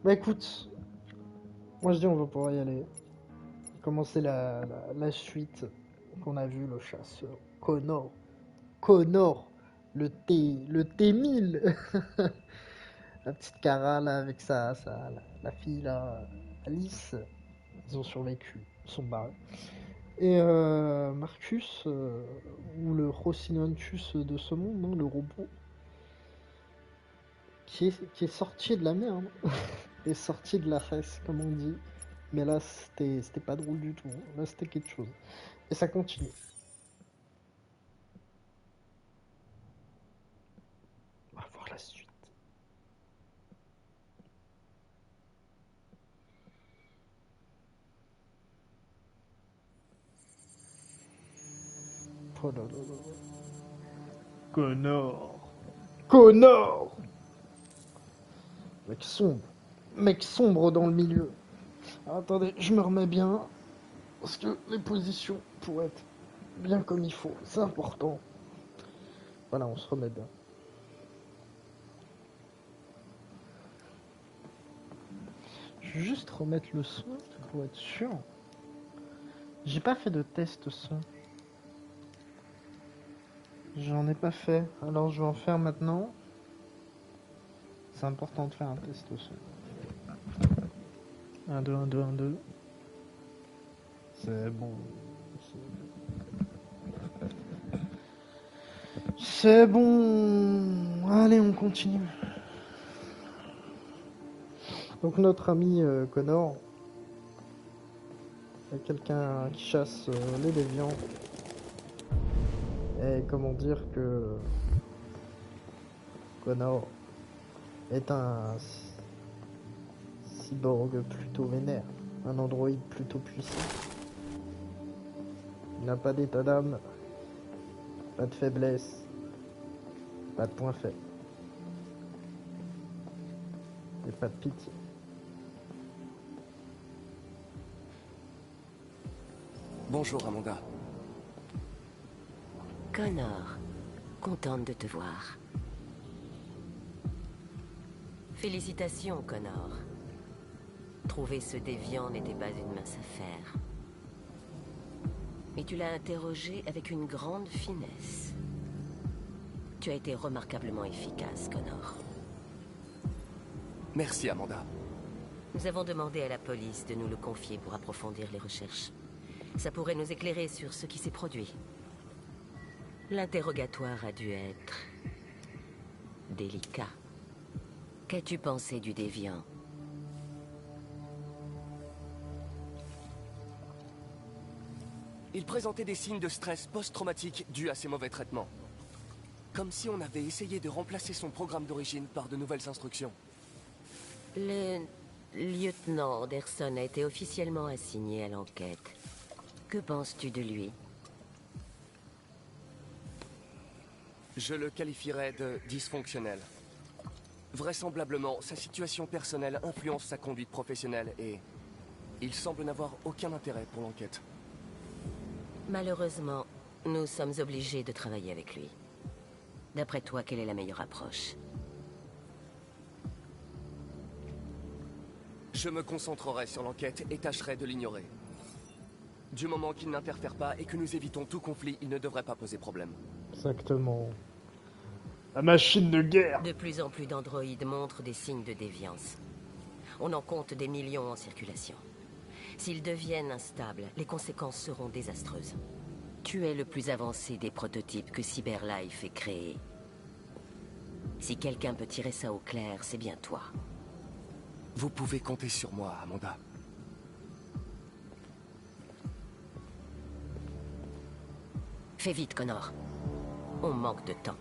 Bah écoute, moi je dis on va pouvoir y aller. Commencer la suite qu'on a vue, le chasseur. Connor. Connor. Le T1000. La petite Cara là avec la fille là, Alice. Ils ont survécu. Ils sont barrés. Et Marcus, ou le Rocinantus de ce monde, hein, le robot, qui est sorti de la merde, est sorti de la fesse, comme on dit. Mais là, c'était pas drôle du tout. Là, c'était quelque chose. Et ça continue. On va voir la suite. Oh là là là là. Connor. Connor. Mec sombre. Mec sombre dans le milieu. Ah, attendez, je me remets bien. Parce que les positions, pour être bien comme il faut, c'est important. Voilà, on se remet bien. Je vais juste remettre le son pour être sûr. J'ai pas fait de test son. J'en ai pas fait. Alors je vais en faire maintenant. C'est important de faire un test son. 1, 2, 1, 2, 1, 2. C'est bon. C'est bon. Allez, on continue. Donc notre ami Connor, quelqu'un qui chasse les déviants. Et comment dire que Connor est un cyborg plutôt vénère, un androïde plutôt puissant. Il n'a pas d'état d'âme, pas de faiblesse, pas de point faible. Et pas de pitié. Bonjour Amanda. Connor, contente de te voir. Félicitations, Connor. Trouver ce déviant n'était pas une mince affaire. Mais tu l'as interrogé avec une grande finesse. Tu as été remarquablement efficace, Connor. Merci Amanda. Nous avons demandé à la police de nous le confier pour approfondir les recherches. Ça pourrait nous éclairer sur ce qui s'est produit. L'interrogatoire a dû être délicat. Qu'as-tu pensé du déviant? Il présentait des signes de stress post-traumatique dus à ses mauvais traitements. Comme si on avait essayé de remplacer son programme d'origine par de nouvelles instructions. Le lieutenant Anderson a été officiellement assigné à l'enquête. Que penses-tu de lui? Je le qualifierais de dysfonctionnel. Vraisemblablement, sa situation personnelle influence sa conduite professionnelle et il semble n'avoir aucun intérêt pour l'enquête. Malheureusement, nous sommes obligés de travailler avec lui. D'après toi, quelle est la meilleure approche? Je me concentrerai sur l'enquête et tâcherai de l'ignorer. Du moment qu'il n'interfère pas et que nous évitons tout conflit, il ne devrait pas poser problème. Exactement. La machine de guerre. De plus en plus d'androïdes montrent des signes de déviance. On en compte des millions en circulation. S'ils deviennent instables, les conséquences seront désastreuses. Tu es le plus avancé des prototypes que CyberLife ait créés. Si quelqu'un peut tirer ça au clair, c'est bien toi. Vous pouvez compter sur moi, Amanda. Fais vite, Connor. On manque de temps.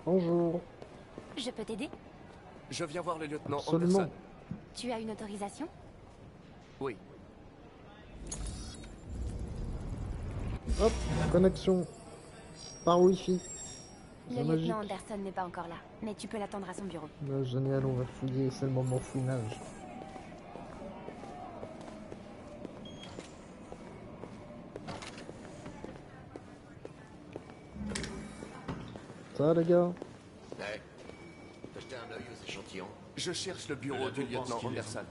Bonjour. Je peux t'aider? Je viens voir le lieutenant Absolument. Anderson. Tu as une autorisation? Oui. Hop, connexion. Par Wi-Fi. Le C'est lieutenant magique. Anderson n'est pas encore là, mais tu peux l'attendre à son bureau. Génial, on va fouiller, c'est le moment fouinage. Ça les gars? Ouais. T'as jeté un œil aux échantillons? Je cherche le bureau du lieutenant Anderson.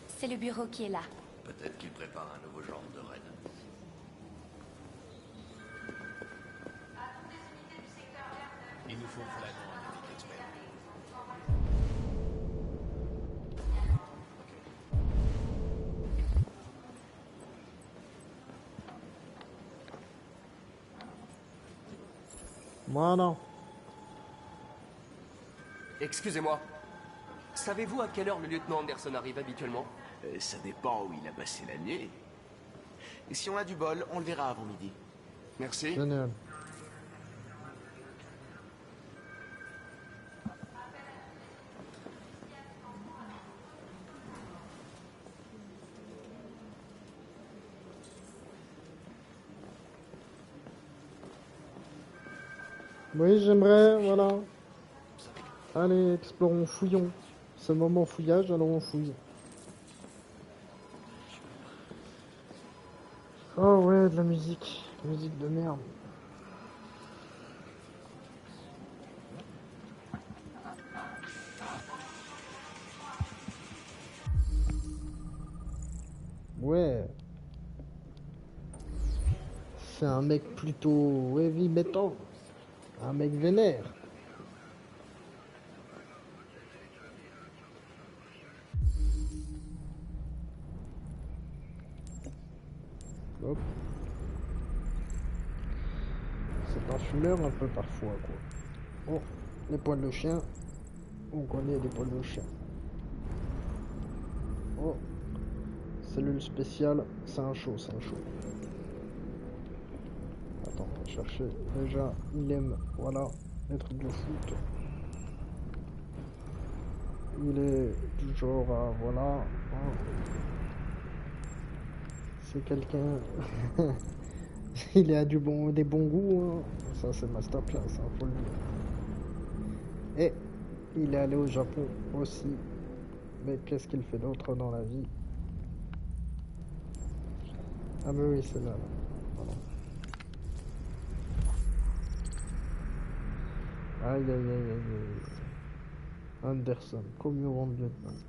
C'est le bureau qui est là. Peut-être qu'il prépare un nouveau genre de raid. Il nous faut vraiment un éthique expert. Voilà. Excusez-moi. Savez-vous à quelle heure le lieutenant Anderson arrive habituellement? Ça dépend où il a passé la nuit. Et si on a du bol, on le verra avant midi. Merci. Génial. Oui, j'aimerais, voilà. Allez, explorons, fouillons. C'est le moment fouillage, alors on fouille. Oh ouais, de la musique. Musique de merde. Ouais. C'est un mec plutôt heavy metal. Un mec vénère. Hop. C'est un fumeur un peu parfois quoi. Oh, les poils de chien. On connaît les poils de chien. Oh. Cellule spéciale, c'est un show, c'est un show. Attends, on va chercher. Déjà, il aime, voilà, les trucs de foot. Il est du genre à, voilà. Hein. C'est quelqu'un... il a des bons goûts, hein. Ça c'est masterclass, hein, faut le dire. Et il est allé au Japon aussi. Mais qu'est-ce qu'il fait d'autre dans la vie? Ah mais oui, c'est là. Voilà. Aïe aïe aïe aïe aïe. Anderson, commis de lieutenant.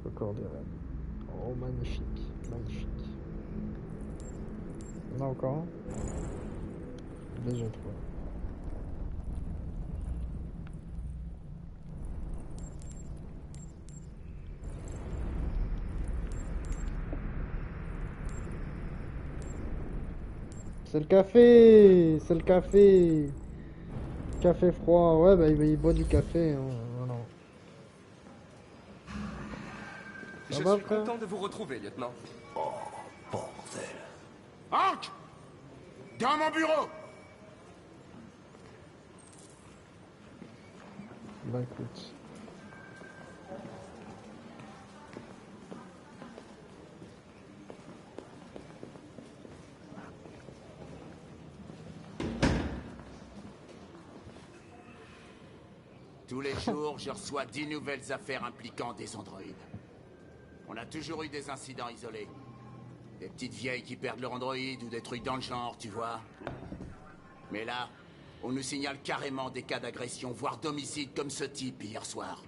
Record des rêves. Oh magnifique, magnifique. Il y en a encore un? Déjà trois. C'est le café! C'est le café! Café froid, ouais, bah il boit du café. Hein. Voilà. Je va, suis frère? content de vous retrouver, lieutenant. Bordel. Hank! Dans mon bureau! Bah écoute. Tous les jours, je reçois 10 nouvelles affaires impliquant des androïdes. On a toujours eu des incidents isolés. Des petites vieilles qui perdent leur androïde ou des trucs dans le genre, tu vois. Mais là, on nous signale carrément des cas d'agression, voire d'homicide comme ce type hier soir.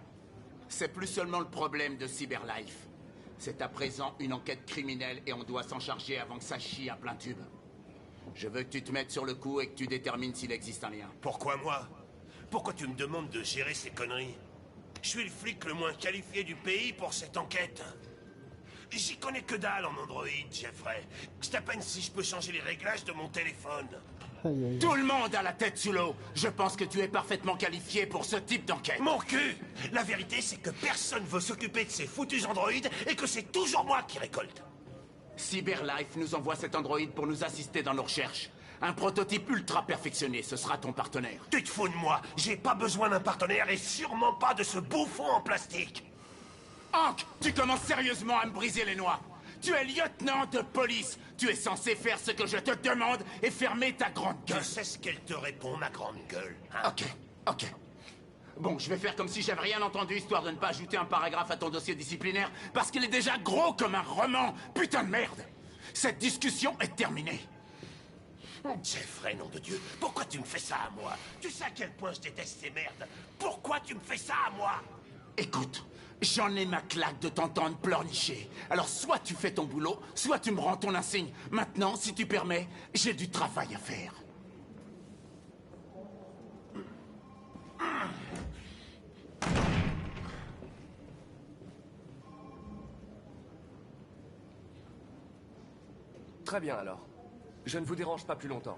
C'est plus seulement le problème de Cyberlife. C'est à présent une enquête criminelle et on doit s'en charger avant que ça chie à plein tube. Je veux que tu te mettes sur le coup et que tu détermines s'il existe un lien. Pourquoi moi? Pourquoi tu me demandes de gérer ces conneries? Je suis le flic le moins qualifié du pays pour cette enquête. J'y connais que dalle en Android, Jeffrey. C'est à peine si je peux changer les réglages de mon téléphone. Aïe, aïe, aïe. Tout le monde a la tête sous l'eau. Je pense que tu es parfaitement qualifié pour ce type d'enquête. Mon cul! La vérité, c'est que personne veut s'occuper de ces foutus androïdes et que c'est toujours moi qui récolte. Cyberlife nous envoie cet androïde pour nous assister dans nos recherches. Un prototype ultra perfectionné, ce sera ton partenaire. Tu te fous de moi? J'ai pas besoin d'un partenaire et sûrement pas de ce bouffon en plastique. Hank, tu commences sérieusement à me briser les noix. Tu es lieutenant de police. Tu es censé faire ce que je te demande et fermer ta grande gueule. Tu sais ce qu'elle te répond, ma grande gueule, hein? Ok. Bon, je vais faire comme si j'avais rien entendu, histoire de ne pas ajouter un paragraphe à ton dossier disciplinaire, parce qu'il est déjà gros comme un roman. Putain de merde. Cette discussion est terminée. Jeffrey, nom de Dieu, pourquoi tu me fais ça à moi? Tu sais à quel point je déteste ces merdes. Pourquoi tu me fais ça à moi? Écoute, j'en ai ma claque de t'entendre pleurnicher. Alors soit tu fais ton boulot, soit tu me rends ton insigne. Maintenant, si tu permets, j'ai du travail à faire. Très bien alors. Je ne vous dérange pas plus longtemps.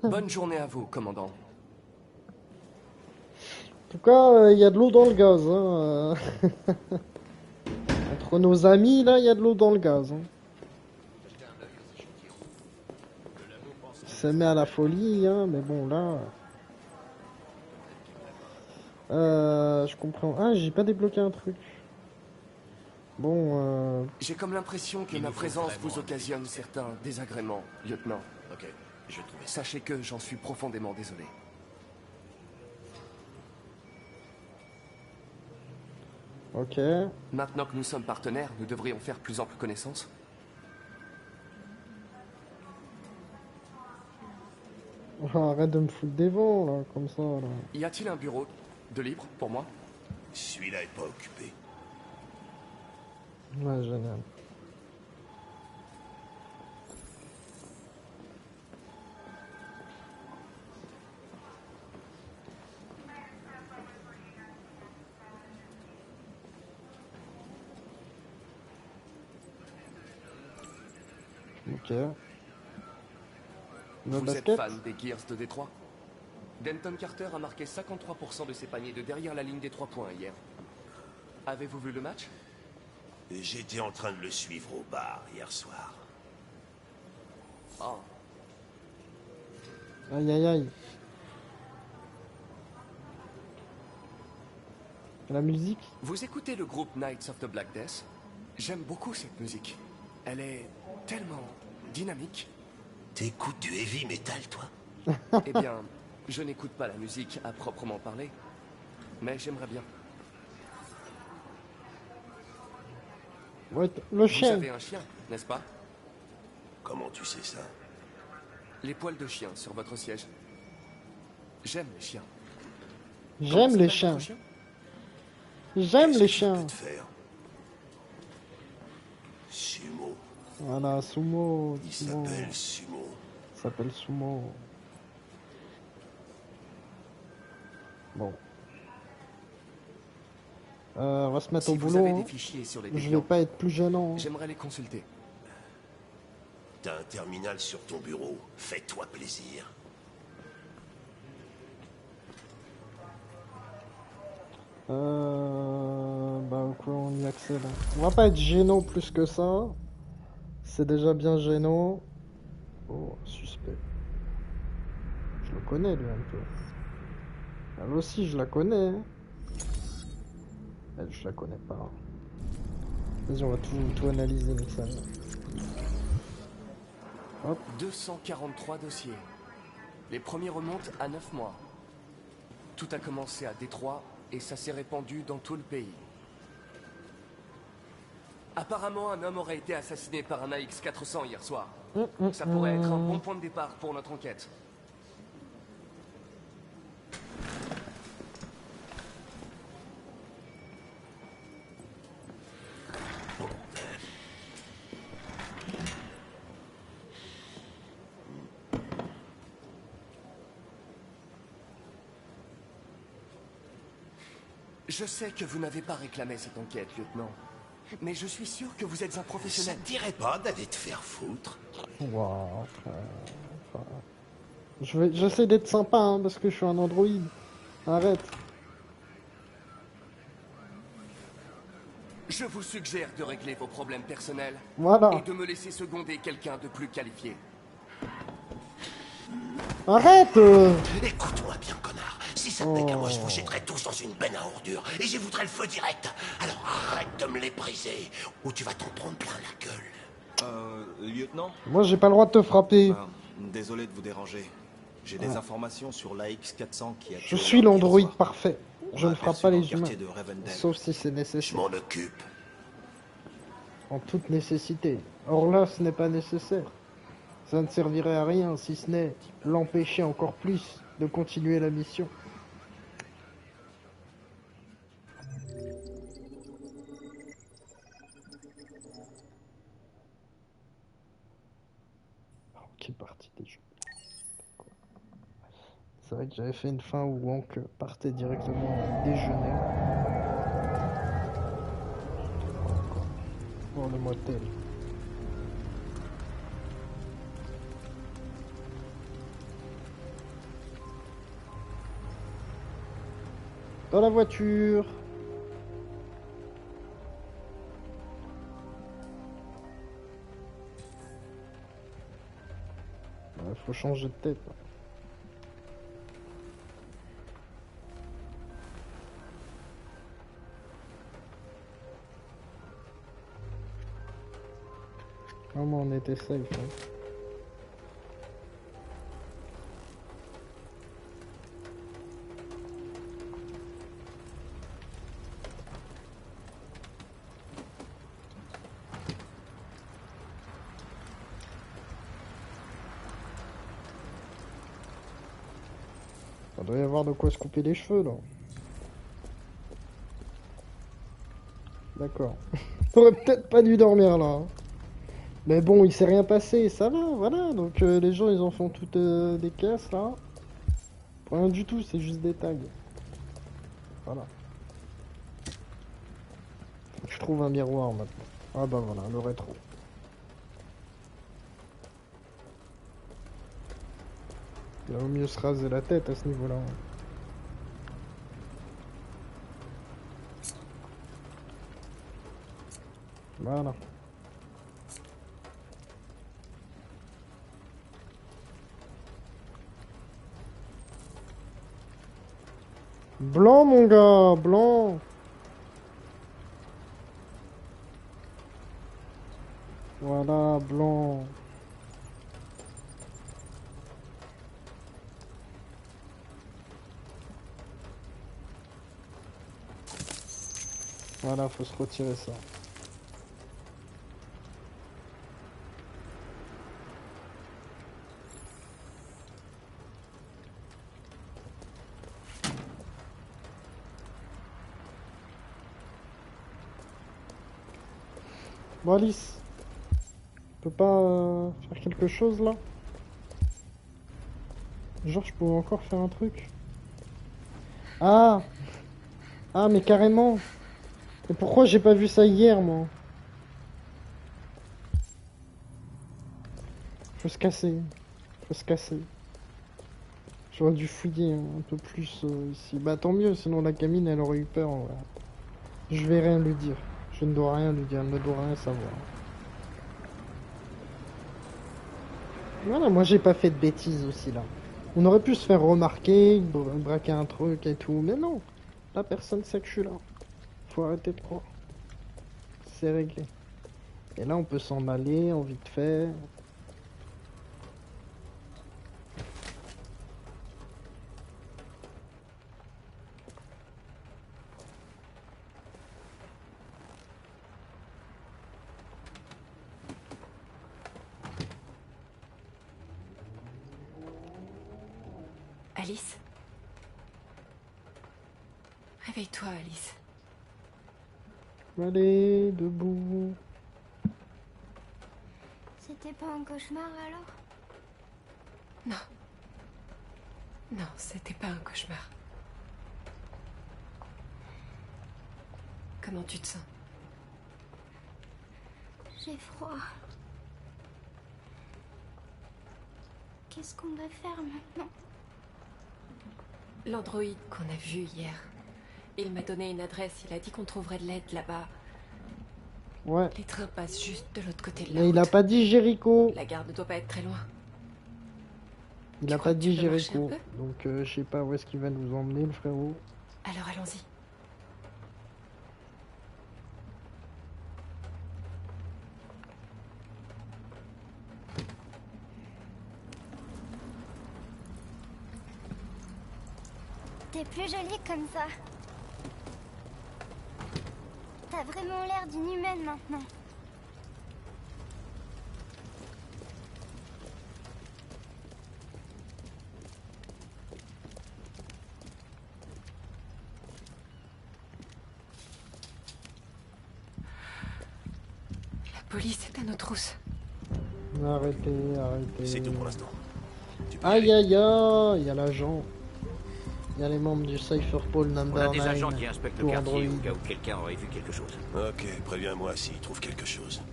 Bonne journée à vous, commandant. En tout cas, il y a de l'eau dans le gaz. Hein. Entre nos amis, là, il y a de l'eau dans le gaz. Hein. Ça met à la folie, hein, mais bon, là... je comprends. Ah, j'ai pas débloqué un truc. Bon, J'ai comme l'impression que ma présence vous occasionne certains désagréments, lieutenant. Ok, je trouvais ça. Sachez que j'en suis profondément désolé. ok. Maintenant que nous sommes partenaires, nous devrions faire plus ample connaissance. Oh, arrête de me foutre des vents, là, comme ça, là. Y a-t-il un bureau de libre pour moi? Celui-là est pas occupé. Ouais, génial. Ok. Le Vous êtes basket? fan des Gears de Détroit? Denton Carter a marqué 53% de ses paniers de derrière la ligne des 3 points hier. Avez-vous vu le match? J'étais en train de le suivre au bar hier soir. Oh, Aïe, aïe, aïe. La musique? vous écoutez le groupe Knights of the Black Death? J'aime beaucoup cette musique. Elle est tellement dynamique. T'écoutes du heavy metal, toi? Eh bien, je n'écoute pas la musique à proprement parler, mais j'aimerais bien. Ouais, le Vous chien. avez un chien, n'est-ce pas? Comment tu sais ça? Les poils de chien sur votre siège. J'aime les chiens. Comment J'aime les s'appelle chiens. votre chien? J'aime Qu'est-ce les que ça chiens. peut te faire? Sumo. Voilà, Sumo. Il Sumo. s'appelle Sumo. Il s'appelle Sumo. Bon. On va se mettre Si au vous boulot. avez Hein. des fichiers sur les Je vais déviants, pas être plus gênant. Hein. j'aimerais les consulter. T'as un terminal sur ton bureau. Fais-toi plaisir. Bah quoi, on y accède. On va pas être gênant plus que ça. C'est déjà bien gênant. Oh, suspect. Je le connais lui un peu. Elle aussi, je la connais. Hein. Elle, je la connais pas. Vas-y, on va tout analyser, Mixal. Hop. 243 dossiers. Les premiers remontent à 9 mois. Tout a commencé à Détroit et ça s'est répandu dans tout le pays. Apparemment, un homme aurait été assassiné par un AX-400 hier soir. Ça pourrait être un bon point de départ pour notre enquête. Je sais que vous n'avez pas réclamé cette enquête, lieutenant. Mais je suis sûr que vous êtes un Ça professionnel. te dirait pas d'aller te faire foutre? Waouh. J'essaie d'être sympa, hein, parce que je suis un androïde. Arrête. Je vous suggère de régler vos problèmes personnels Voilà. et de me laisser seconder quelqu'un de plus qualifié. Arrête Écoute-moi bien, connard. Si ça tenait qu'à moi, je vous jetterais tous dans une benne à ordures et j'y foutrais le feu direct. Alors arrête de me les briser, ou tu vas t'en prendre plein la gueule. Lieutenant, Moi, j'ai pas le droit de te frapper. désolé de vous déranger. J'ai des informations sur l'AX-400 qui a... Je suis l'androïde parfait. Je ne frappe pas les humains. de Revendell. Sauf si c'est Je nécessaire. m'en occupe. En toute nécessité. Or là, ce n'est pas nécessaire. Ça ne servirait à rien si ce n'est l'empêcher encore plus de continuer la mission. Ok, partie des jeux. C'est vrai que j'avais fait une fin où Hank partait directement déjeuner. Pour le motel. Dans la voiture. Faut changer de tête. Comment on était safe, hein. Ça doit y avoir de quoi se couper les cheveux là. D'accord. T'aurais peut-être pas dû dormir là, hein. Mais bon, il s'est rien passé, ça va, voilà. Donc les gens ils en font toutes des caisses là. Pour rien du tout, c'est juste des tags. Voilà. Faut que je trouve un miroir maintenant. Ah bah voilà, le rétro. Il vaut mieux se raser la tête à ce niveau-là. Voilà. Blanc, mon gars, blanc. Voilà, blanc. Voilà, faut se retirer ça. Bon, Alice, tu peux pas faire quelque chose là? Genre, je pouvais encore faire un truc. Ah! Ah, mais carrément! Et pourquoi j'ai pas vu ça hier, moi? Faut se casser. Faut se casser. J'aurais dû fouiller un peu plus ici. Bah tant mieux, sinon la gamine elle aurait eu peur. En vrai. Je vais rien lui dire. Je ne dois rien lui dire, elle ne doit rien savoir. Voilà, moi j'ai pas fait de bêtises aussi là. On aurait pu se faire remarquer, braquer un truc et tout, mais non. Là personne sait que je suis là. Faut arrêter de croire. C'est réglé. Et là on peut s'en aller en vite fait. Alice? Réveille-toi, Alice. Allez, debout. C'était pas un cauchemar alors? Non. Non, c'était pas un cauchemar. Comment tu te sens? J'ai froid. Qu'est-ce qu'on va faire maintenant? L'androïde qu'on a vu hier, il m'a donné une adresse, il a dit qu'on trouverait de l'aide là-bas. Ouais. Les trains passent juste de l'autre côté de la Mais il a route. pas dit Jéricho. La gare ne doit pas être très loin. Il Tu a crois pas que tu dit peux marcher Jericho, un peu donc je sais pas où est-ce qu'il va nous emmener le frérot. Alors allons-y. T'es plus jolie comme ça. T'as vraiment l'air d'une humaine maintenant. La police est à nos trousses. Arrêtez, arrêtez. C'est tout pour l'instant. Tu peux y Aïe aller. aïe aïe, il y a l'agent. Il y a les membres du Cypherpole On a Number des 9 agents qui inspectent le pour quartier Android. au cas où quelqu'un aurait vu quelque chose. Ok, préviens-moi s'il trouve quelque chose.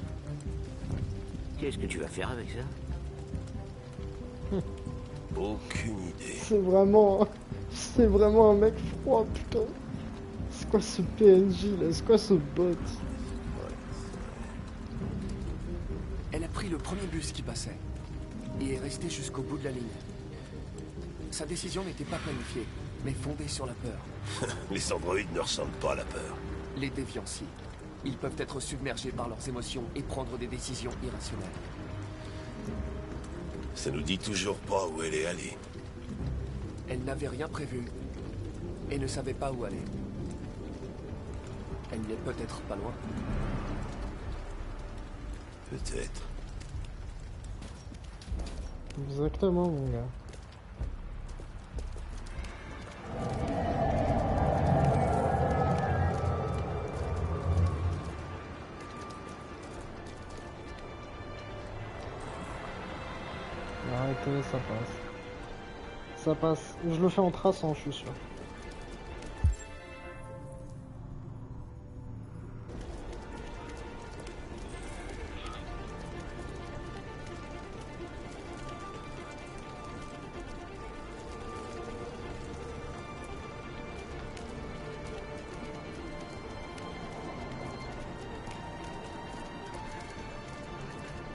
Qu'est-ce que tu vas faire avec ça? Aucune idée. C'est vraiment un mec froid, putain. C'est quoi ce PNJ là? C'est quoi ce bot? Elle a pris le premier bus qui passait et est restée jusqu'au bout de la ligne. Sa décision n'était pas planifiée, mais fondée sur la peur. Les androïdes ne ressentent pas à la peur. Les déviants, si. Ils peuvent être submergés par leurs émotions et prendre des décisions irrationnelles. Ça nous dit toujours pas où elle est allée. Elle n'avait rien prévu et ne savait pas où aller. Elle n'est peut-être pas loin. Peut-être. Exactement, mon gars. Arrêtez, ça passe. Ça passe. Je le fais en traçant, je suis sûr.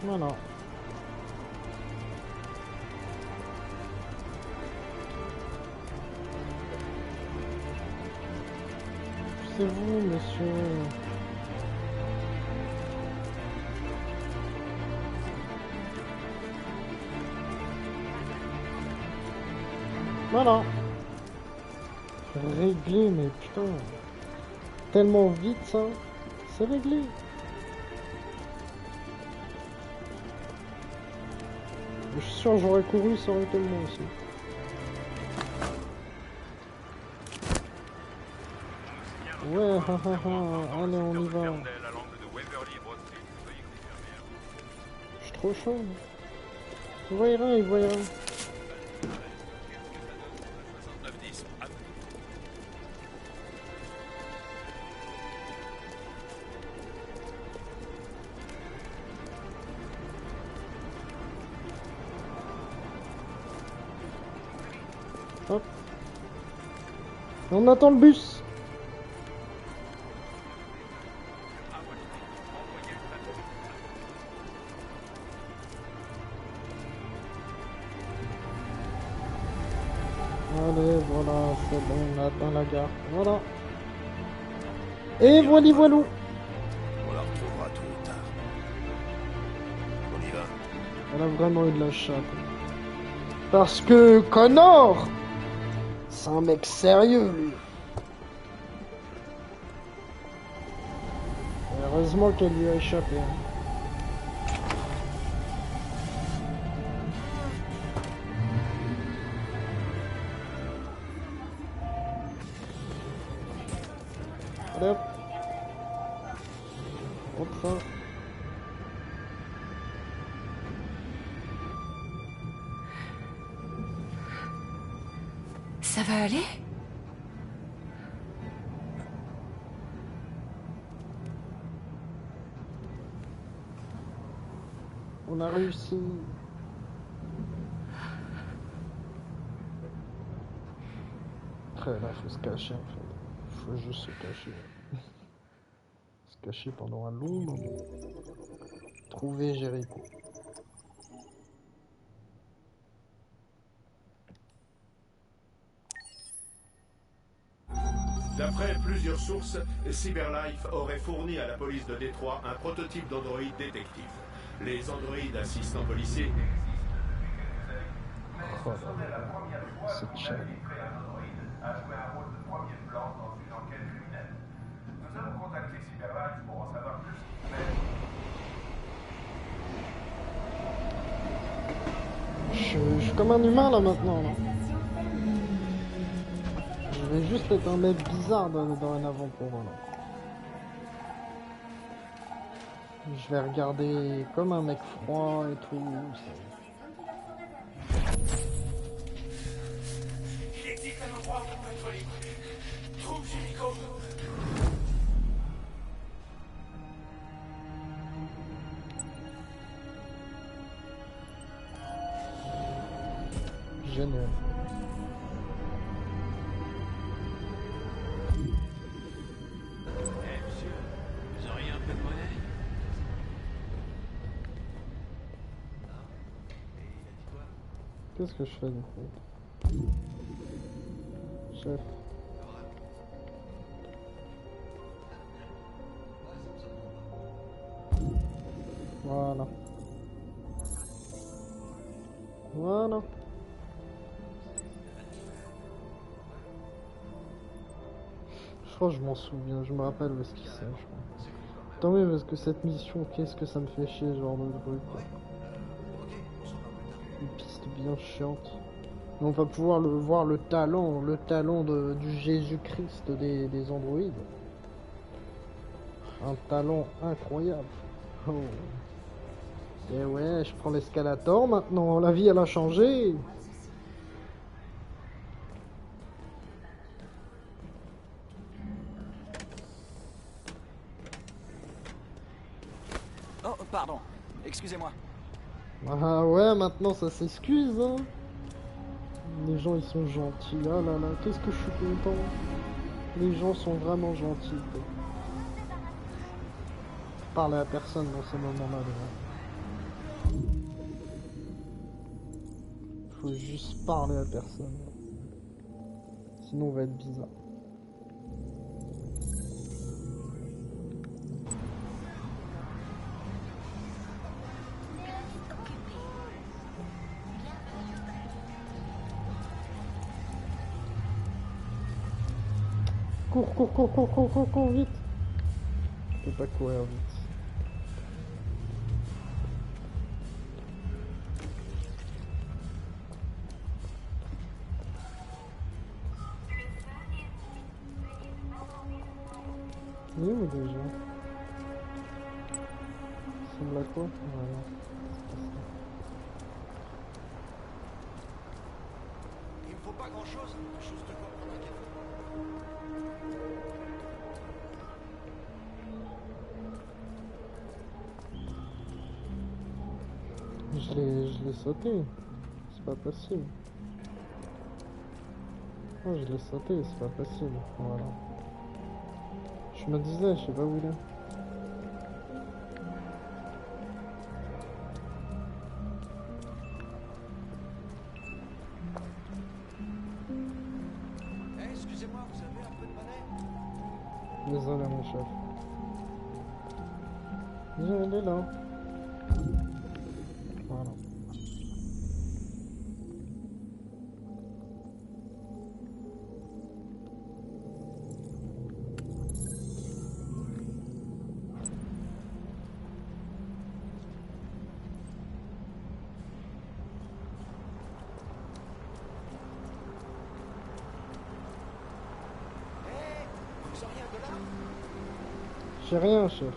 Voilà. C'est vous, monsieur. Voilà. Réglé, mais putain. Tellement vite, ça. C'est réglé. Je suis sûr, j'aurais couru, ça aurait été le mot aussi. Ouais, allez, on y va. Je suis trop chaud. Il voit rien, il voit rien. Hop. On attend le bus. Allez, voilà, c'est bon, on atteint la gare. Voilà. Et voilà, voilou. On la retrouvera tôt ou tard. On y va. Elle a vraiment eu de la chatte. Parce que Connor, c'est un mec sérieux, lui. Et heureusement qu'elle lui a échappé. Hein. Allez hop. Au train. Ça va aller? On a réussi. Après, là, faut se cacher, en fait. Faut juste se cacher. Se cacher pendant un long moment. Trouver Jericho. D'après plusieurs sources, Cyberlife aurait fourni à la police de Détroit un prototype d'androïde détective. Les androïdes assistants policiers. Oh là là, c'est chiant. Je suis comme un humain là maintenant. Là. Je vais juste être un mec bizarre dorénavant pour moi. Là. Je vais regarder comme un mec froid et tout. Il existe un endroit où on peut être libre. Trouve Jimiko. Génial. Monsieur, vous auriez un peu de monnaie? Qu'est-ce que je fais du coup? Chef. Voilà. Voilà. Je crois que je m'en souviens, je me rappelle où est-ce qu'il c'est, je crois. Tant mieux parce que cette mission, qu'est-ce que ça me fait chier ce genre de truc quoi. Une piste bien chiante. Mais on va pouvoir voir le talent du Jésus-Christ des androïdes. Un talent incroyable. Oh. Et ouais, je prends l'escalator maintenant, la vie elle a changé. Oh, pardon. Excusez-moi. Ah ouais, maintenant ça s'excuse, hein. Les gens ils sont gentils, là là là, qu'est-ce que je suis content. Les gens sont vraiment gentils, quoi. Parler à personne dans ces moments-là, déjà. Faut juste parler à personne. Sinon on va être bizarre. Cours, vite. Je peux pas courir vite. Il est où déjà? Ça ressemble à quoi? Voilà. Il me faut pas grand-chose, juste de quoi prendre un café. Je l'ai sauté. C'est pas possible. Oh, je l'ai sauté, c'est pas possible. Voilà. Je me disais, je sais pas où il est. Hey, excusez-moi, vous avez un peu de monnaie? Désolé, mon chef. Il est là. Voilà. Vous auriez un dollar? J'ai rien, chef.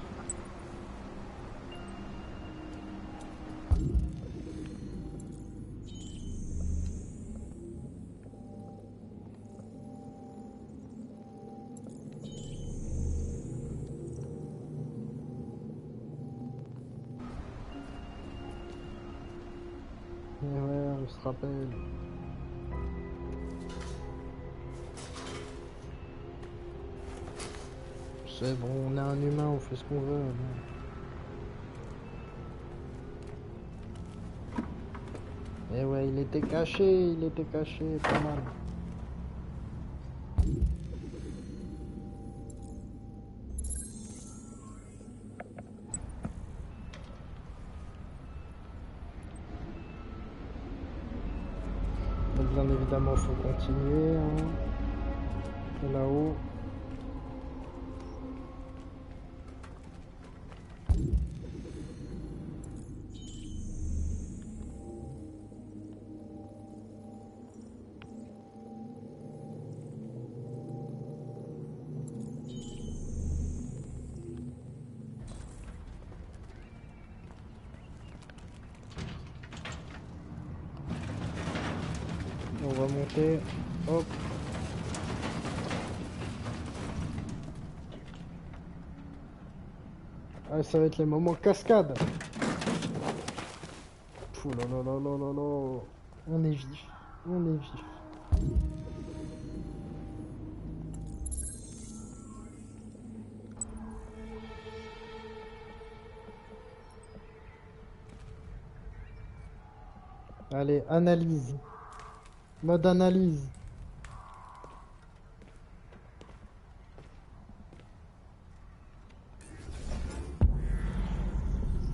Et ouais, on se rappelle. C'est bon, on est un humain, on fait ce qu'on veut. Et ouais, il était caché, pas mal. Donc, bien évidemment, faut continuer. Hein. Et là-haut. On va monter. Hop. Ah, ça va être les moments cascade. Ouh là là là là là là. On est vif. On est vif. Allez, analyse. Mode analyse.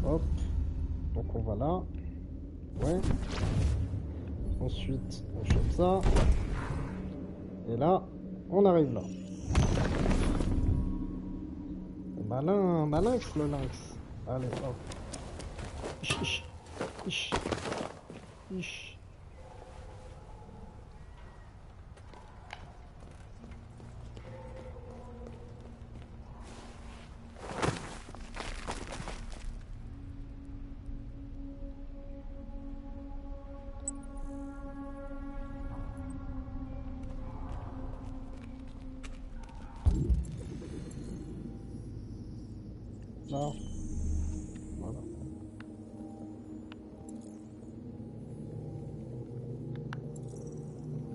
Hop. Donc on va là. Ouais. Ensuite, on chope ça. Et là, on arrive là. Malin, malin le lynx. Allez, hop. Ish, ish. Ish. Ish. Là. Voilà.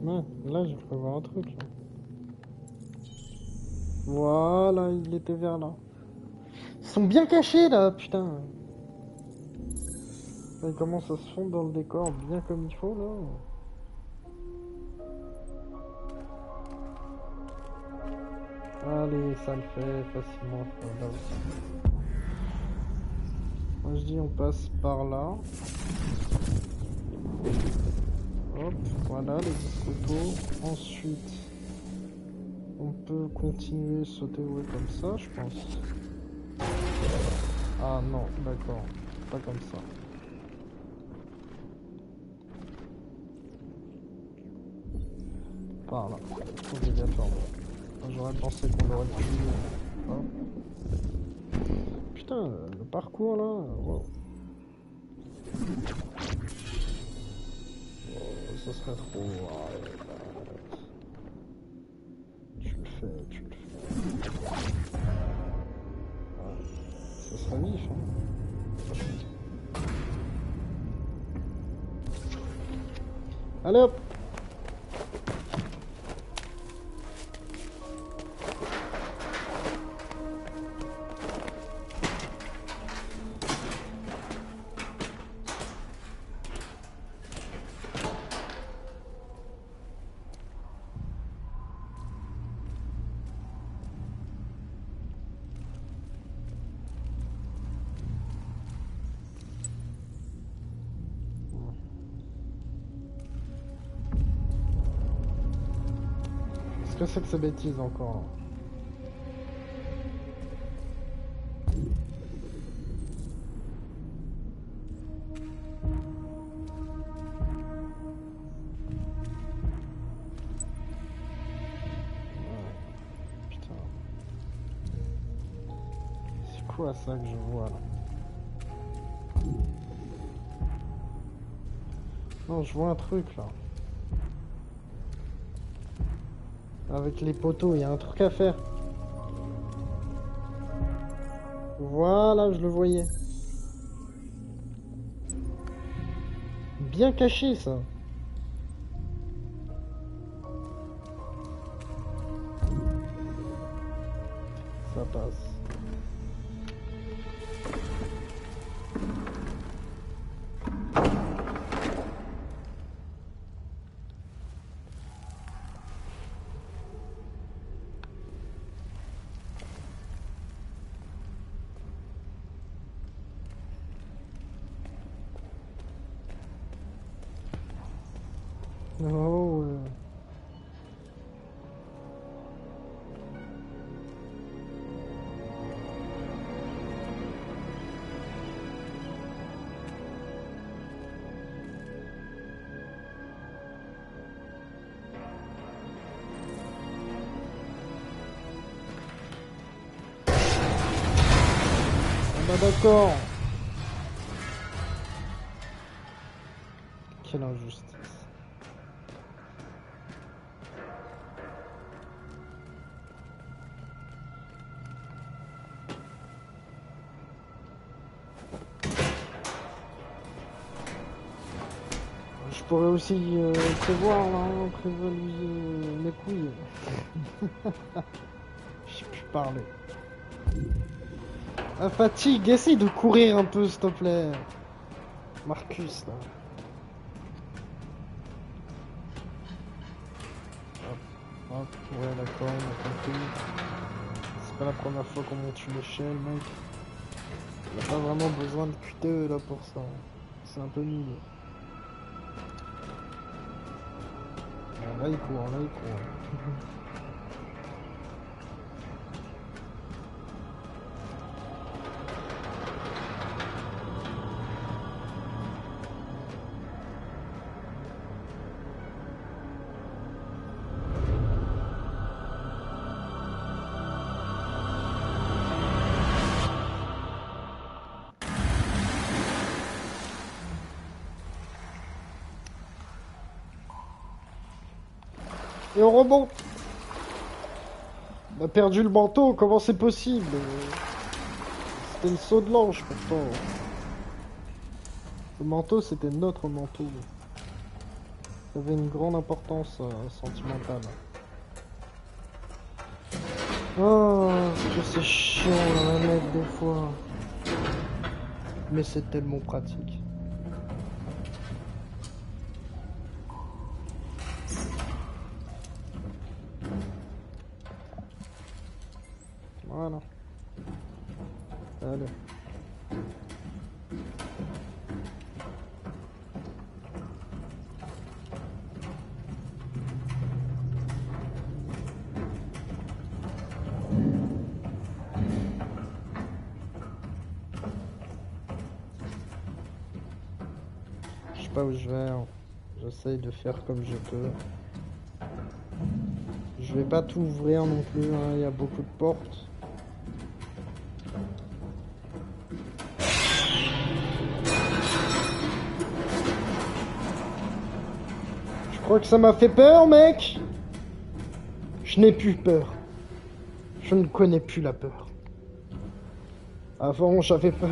Ouais, là j'ai cru voir un truc là. Voilà, il était vers là. Ils sont bien cachés là, putain. Là, ils commencent à se fondre dans le décor bien comme il faut là. Allez, ça le fait facilement. Là aussi. Moi je dis on passe par là. Hop, voilà les discotos. Ensuite, on peut continuer sauter ouais, comme ça, je pense. Ah non, d'accord, pas comme ça. Par là, obligatoirement. J'aurais pensé qu'on aurait pu. Hop. Putain, le parcours là. Wow. Ça serait trop. Arrête. Tu le fais, tu le fais. Ouais. Ça serait vif, hein. Allez hop. Qu'est-ce que c'est que ces bêtises encore? Putain. C'est quoi ça que je vois là? Non, je vois un truc là. Avec les poteaux, il y a un truc à faire. Voilà, je le voyais. Bien caché ça. Ça passe. Oh, bah d'accord. Quelle injustice. Je pourrais aussi prévoir là, prévoir mes couilles. Je sais plus parler. La fatigue, essaye de courir un peu s'il te plaît. Marcus là. Hop, ouais d'accord, on a compris. C'est pas la première fois qu'on monte une échelle mec. On a pas vraiment besoin de QTE là pour ça. C'est un peu nul. Là il court, là il court. Et on remonte. On a perdu le manteau, comment c'est possible? C'était le saut de l'ange pourtant. Le manteau c'était notre manteau. Ça avait une grande importance sentimentale. Oh, que c'est chiant la manette des fois. Mais c'est tellement pratique. Voilà. Allez. Je sais pas où je vais. Hein. J'essaye de faire comme je peux. Je vais pas tout ouvrir non plus. Hein. Il y a beaucoup de portes. Je crois que ça m'a fait peur, mec. Je n'ai plus peur. Je ne connais plus la peur. Avant, j'avais peur.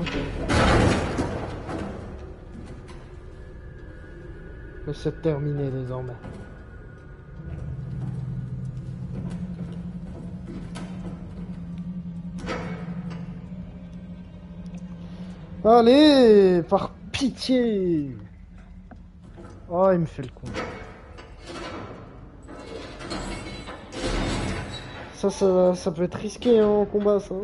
Mais c'est terminé désormais. Allez, par pitié. Oh, il me fait le con. Ça peut être risqué hein, en combat, ça.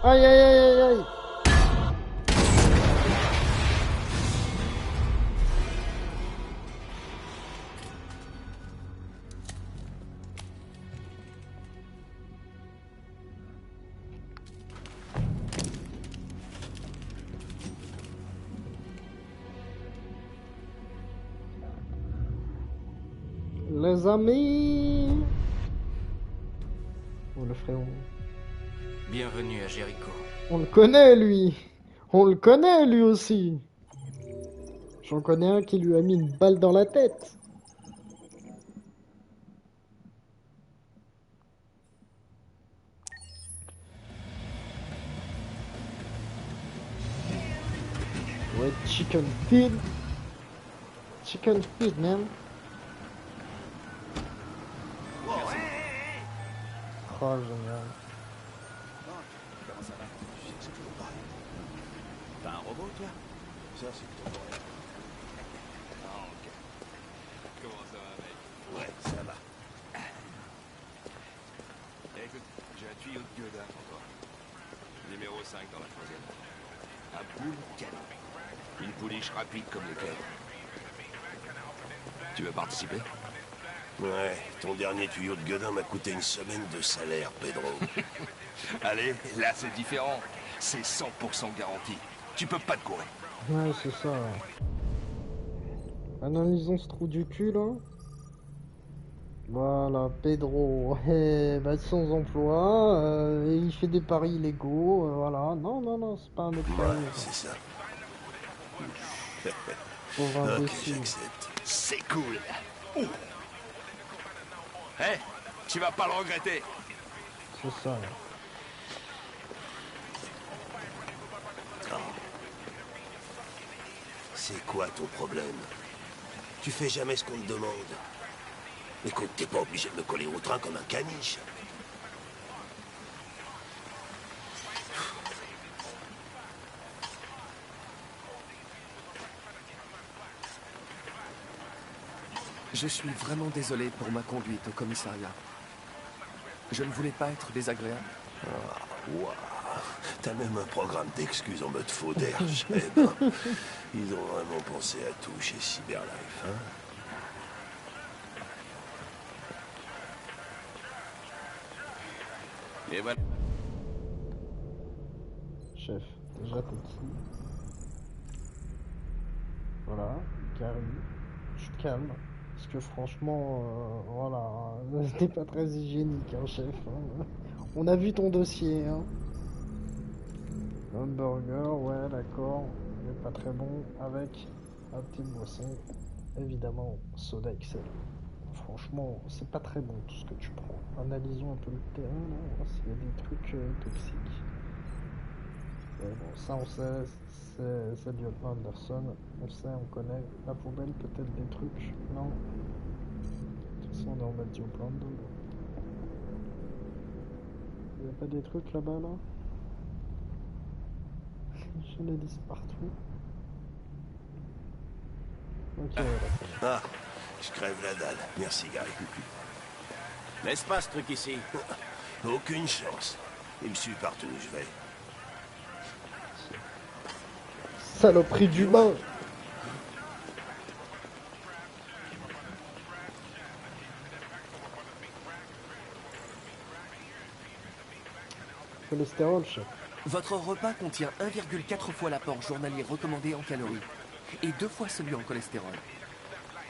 Aïe aïe aïe aïe aïe. Les amis. Oh le frérot. Bienvenue à Jéricho. On le connaît lui. On le connaît lui aussi. J'en connais un qui lui a mis une balle dans la tête. Ouais, chicken feed. Chicken feed, man. Oh, génial. Comment ça va? Je sais toujours pas. beau, toi? Ça, c'est plutôt vrai. Ah, ok. Comment ça va, mec? Ouais, ça va. Écoute, j'ai un tuyau de Godin pour toi. Numéro 5 dans la troisième. Un boule canon. Une pouliche rapide comme l'éclair. Tu veux participer? Ouais, ton dernier tuyau de Godin m'a coûté une semaine de salaire, Pedro. Allez, là c'est différent. C'est 100% garanti. Tu peux pas te courir. Ouais, c'est ça. Ouais. Analysons ce trou du cul, là. Voilà, Pedro, bah, sans emploi, et il fait des paris illégaux, voilà. Non, non, non, c'est pas un mec Ouais, c'est ça. pauvre Ok, imbécile. j'accepte. C'est cool. Hé, tu vas pas le regretter. C'est ça. Ouais. C'est quoi ton problème? Tu fais jamais ce qu'on te demande. Écoute, t'es pas obligé de me coller au train comme un caniche. Je suis vraiment désolé pour ma conduite au commissariat. Je ne voulais pas être désagréable. Ah, waouh. T'as même un programme d'excuses en mode faux d'air, eh ben, ils ont vraiment pensé à tout chez Cyberlife, hein? Et voilà. Chef, déjà t'es qui? Voilà, Gary, je te calme. Parce que franchement, voilà, c'était pas très hygiénique, hein, chef. Hein. On a vu ton dossier, hein. Hamburger, ouais, d'accord, mais pas très bon, avec un petit boisson, évidemment, soda Excel. Franchement, c'est pas très bon tout ce que tu prends. Analysons un peu le terrain, là, s'il y a des trucs toxiques. Mais bon, ça on sait, c'est le lieutenant Anderson, on sait, on connaît. La poubelle, peut-être des trucs, non. De toute façon, on est en mode Diopland. Il y a pas des trucs là-bas, là? Je les lisse partout. Ok, voilà. Ah, je crève la dalle. Merci, Gary. Laisse pas ce truc ici. Aucune chance. Il me suit partout où je vais. Saloperie d'humain! Cholestérol, chef. Votre repas contient 1,4 fois l'apport journalier recommandé en calories et 2 fois celui en cholestérol.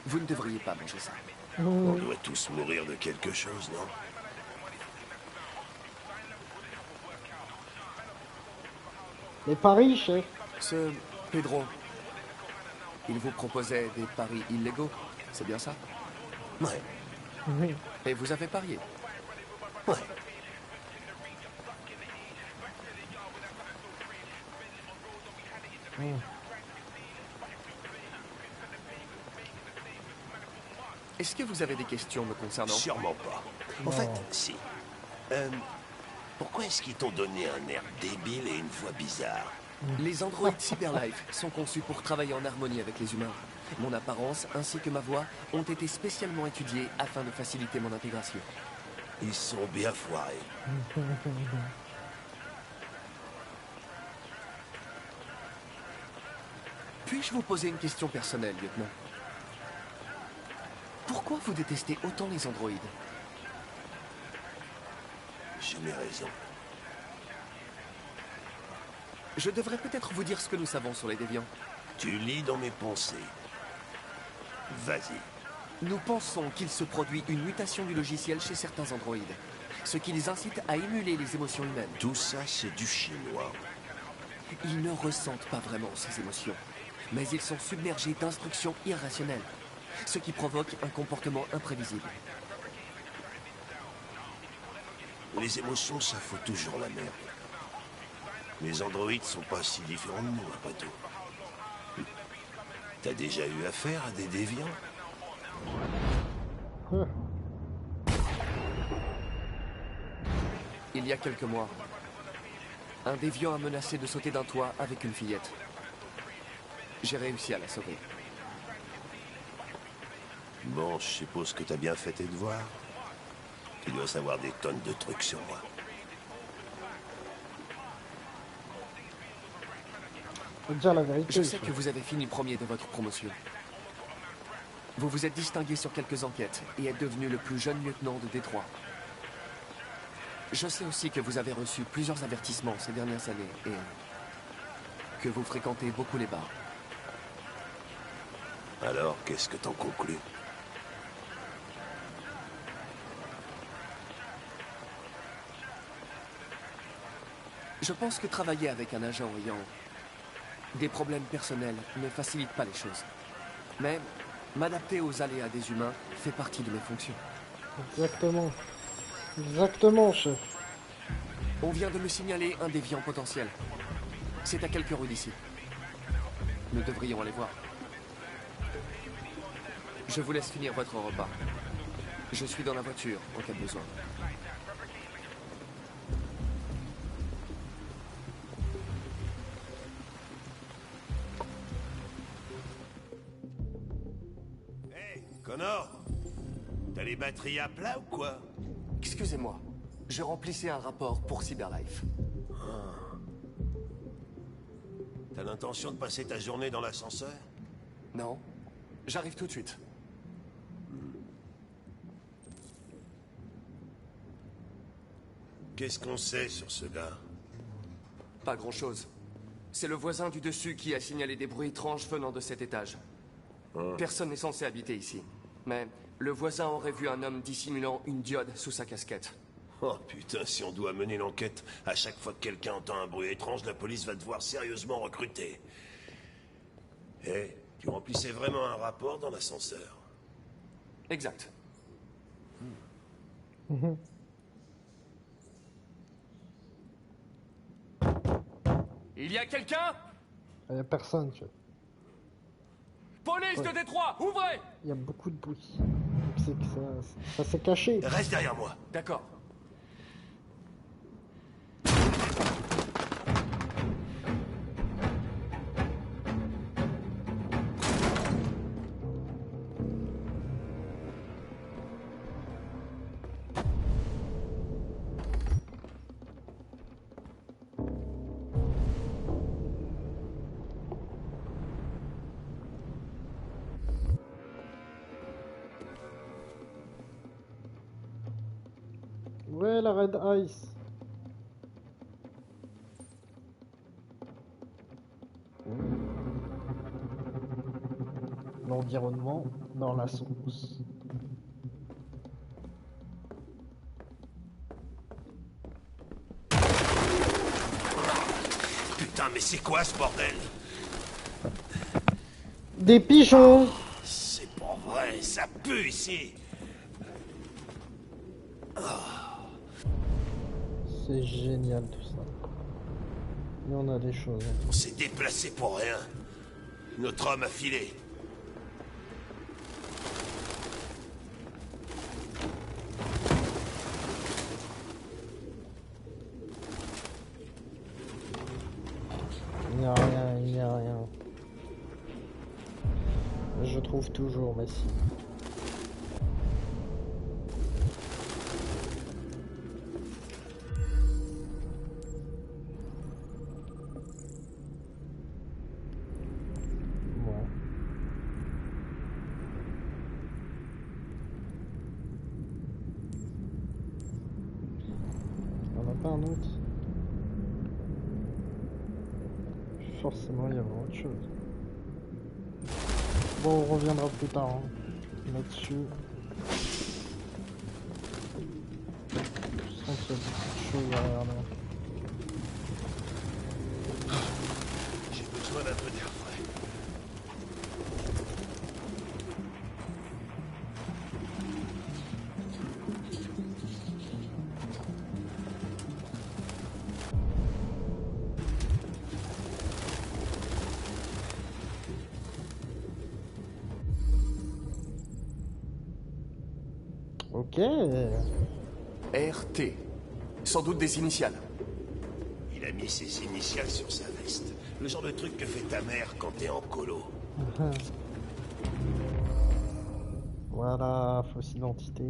Vous ne devriez pas manger ça. On doit tous mourir de quelque chose, non? Les paris, chef. Ce Pedro, il vous proposait des paris illégaux, c'est bien ça? Ouais. Oui. Et vous avez parié? Ouais. Est-ce que vous avez des questions me concernant? Sûrement pas. En fait, si. Pourquoi est-ce qu'ils t'ont donné un air débile et une voix bizarre? Les androïdes Cyberlife sont conçus pour travailler en harmonie avec les humains. Mon apparence ainsi que ma voix ont été spécialement étudiées afin de faciliter mon intégration. Ils sont bien foirés. Puis-je vous poser une question personnelle, lieutenant? Pourquoi vous détestez autant les androïdes? J'ai mes raisons. Je devrais peut-être vous dire ce que nous savons sur les déviants. Tu lis dans mes pensées. Vas-y. Nous pensons qu'il se produit une mutation du logiciel chez certains androïdes, ce qui les incite à émuler les émotions humaines. Tout ça, c'est du chinois. Ils ne ressentent pas vraiment ces émotions, mais ils sont submergés d'instructions irrationnelles, ce qui provoque un comportement imprévisible. Les émotions, ça fout toujours la merde. Les androïdes sont pas si différents de nous, après tout. T'as déjà eu affaire à des déviants? Il y a quelques mois, un déviant a menacé de sauter d'un toit avec une fillette. j'ai réussi à la sauver. Bon, je suppose que t'as bien fait tes devoirs. Tu dois savoir des tonnes de trucs sur moi. Faut dire la vérité. Je sais que vous avez fini premier de votre promotion. Vous vous êtes distingué sur quelques enquêtes et êtes devenu le plus jeune lieutenant de Détroit. Je sais aussi que vous avez reçu plusieurs avertissements ces dernières années et que vous fréquentez beaucoup les bars. Alors, qu'est-ce que t'en conclus? Je pense que travailler avec un agent ayant des problèmes personnels ne facilite pas les choses. Mais m'adapter aux aléas des humains fait partie de mes fonctions. Exactement. Exactement, chef. On vient de me signaler un déviant potentiel. C'est à quelques rues d'ici. Nous devrions aller voir. Je vous laisse finir votre repas. Je suis dans la voiture en cas de besoin. Connor, t'as les batteries à plat ou quoi? Excusez-moi, je remplissais un rapport pour Cyberlife. T'as l'intention de passer ta journée dans l'ascenseur? Non, j'arrive tout de suite. Qu'est-ce qu'on sait sur ce gars? Pas grand-chose. C'est le voisin du dessus qui a signalé des bruits étranges venant de cet étage. Personne n'est censé habiter ici. Mais le voisin aurait vu un homme dissimulant une diode sous sa casquette. Oh putain, si on doit mener l'enquête, à chaque fois que quelqu'un entend un bruit étrange, la police va devoir sérieusement recruter. Tu remplissais vraiment un rapport dans l'ascenseur? Exact. Il y a quelqu'un? Il y a personne, tu vois. Police de Détroit, ouvrez! Il y a beaucoup de bruit. C'est que ça s'est caché. Reste derrière moi. D'accord. Ouais, la Red Ice. L'environnement dans la sauce. Putain, mais c'est quoi ce bordel? Des pigeons. C'est pas vrai, ça pue ici. C'est génial tout ça. Et on a des choses. On s'est déplacé pour rien. Notre homme a filé. Il n'y a rien, il n'y a rien. Je trouve toujours, mais si. Un autre. Forcément, il y avait autre chose. Bon, on reviendra plus tard hein, là-dessus. Je sens qu'il y a beaucoup de choses derrière là. J'ai besoin d'un peu d'air frais. Ok. RT. Sans doute des initiales. Il a mis ses initiales sur sa veste. Le genre de truc que fait ta mère quand t'es en colo. Voilà, fausse identité.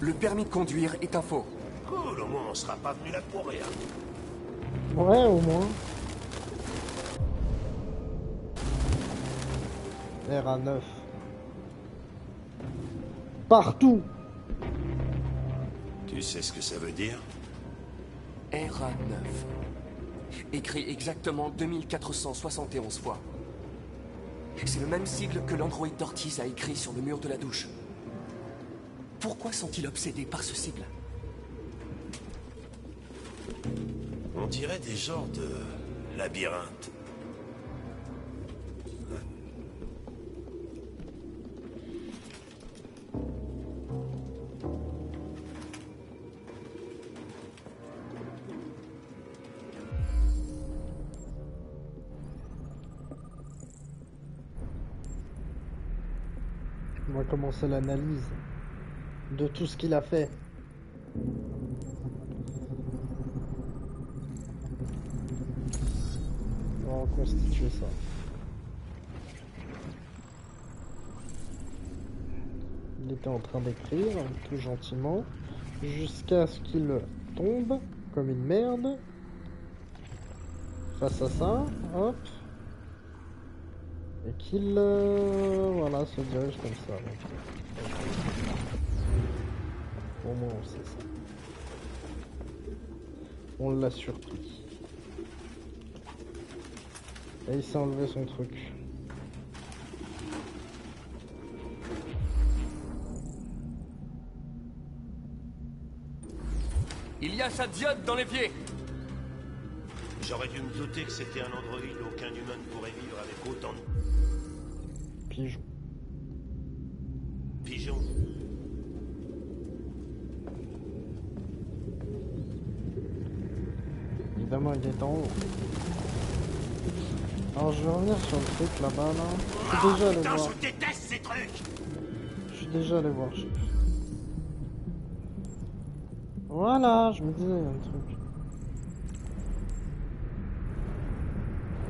Le permis de conduire est un faux. Cool, au moins on sera pas venu là pour rien. Ouais, au moins. RA9. Partout. Tu sais ce que ça veut dire? RA9. Écrit exactement 2471 fois. C'est le même sigle que l'androïde d'Ortiz a écrit sur le mur de la douche. Pourquoi sont-ils obsédés par ce sigle? On dirait des genres de labyrinthe. On va commencer l'analyse de tout ce qu'il a fait. On va reconstituer ça. Il était en train d'écrire, tout gentiment, jusqu'à ce qu'il tombe comme une merde. Face à ça, hop. Et qu'il voilà, se dirige comme ça. Donc. Au moins on sait ça. On l'a surpris. Et il s'est enlevé son truc. Il y a sa diode dans l'évier. J'aurais dû me douter que c'était un androïde. Aucun humain ne pourrait vivre avec autant de... Pigeon. Pigeon. Évidemment, il est en haut. Alors, je vais revenir sur le truc là-bas, là. Je suis déjà allé Putain, voir. je déteste ces trucs. Je suis déjà allé voir, chef. Voilà, je me disais, il y a un truc.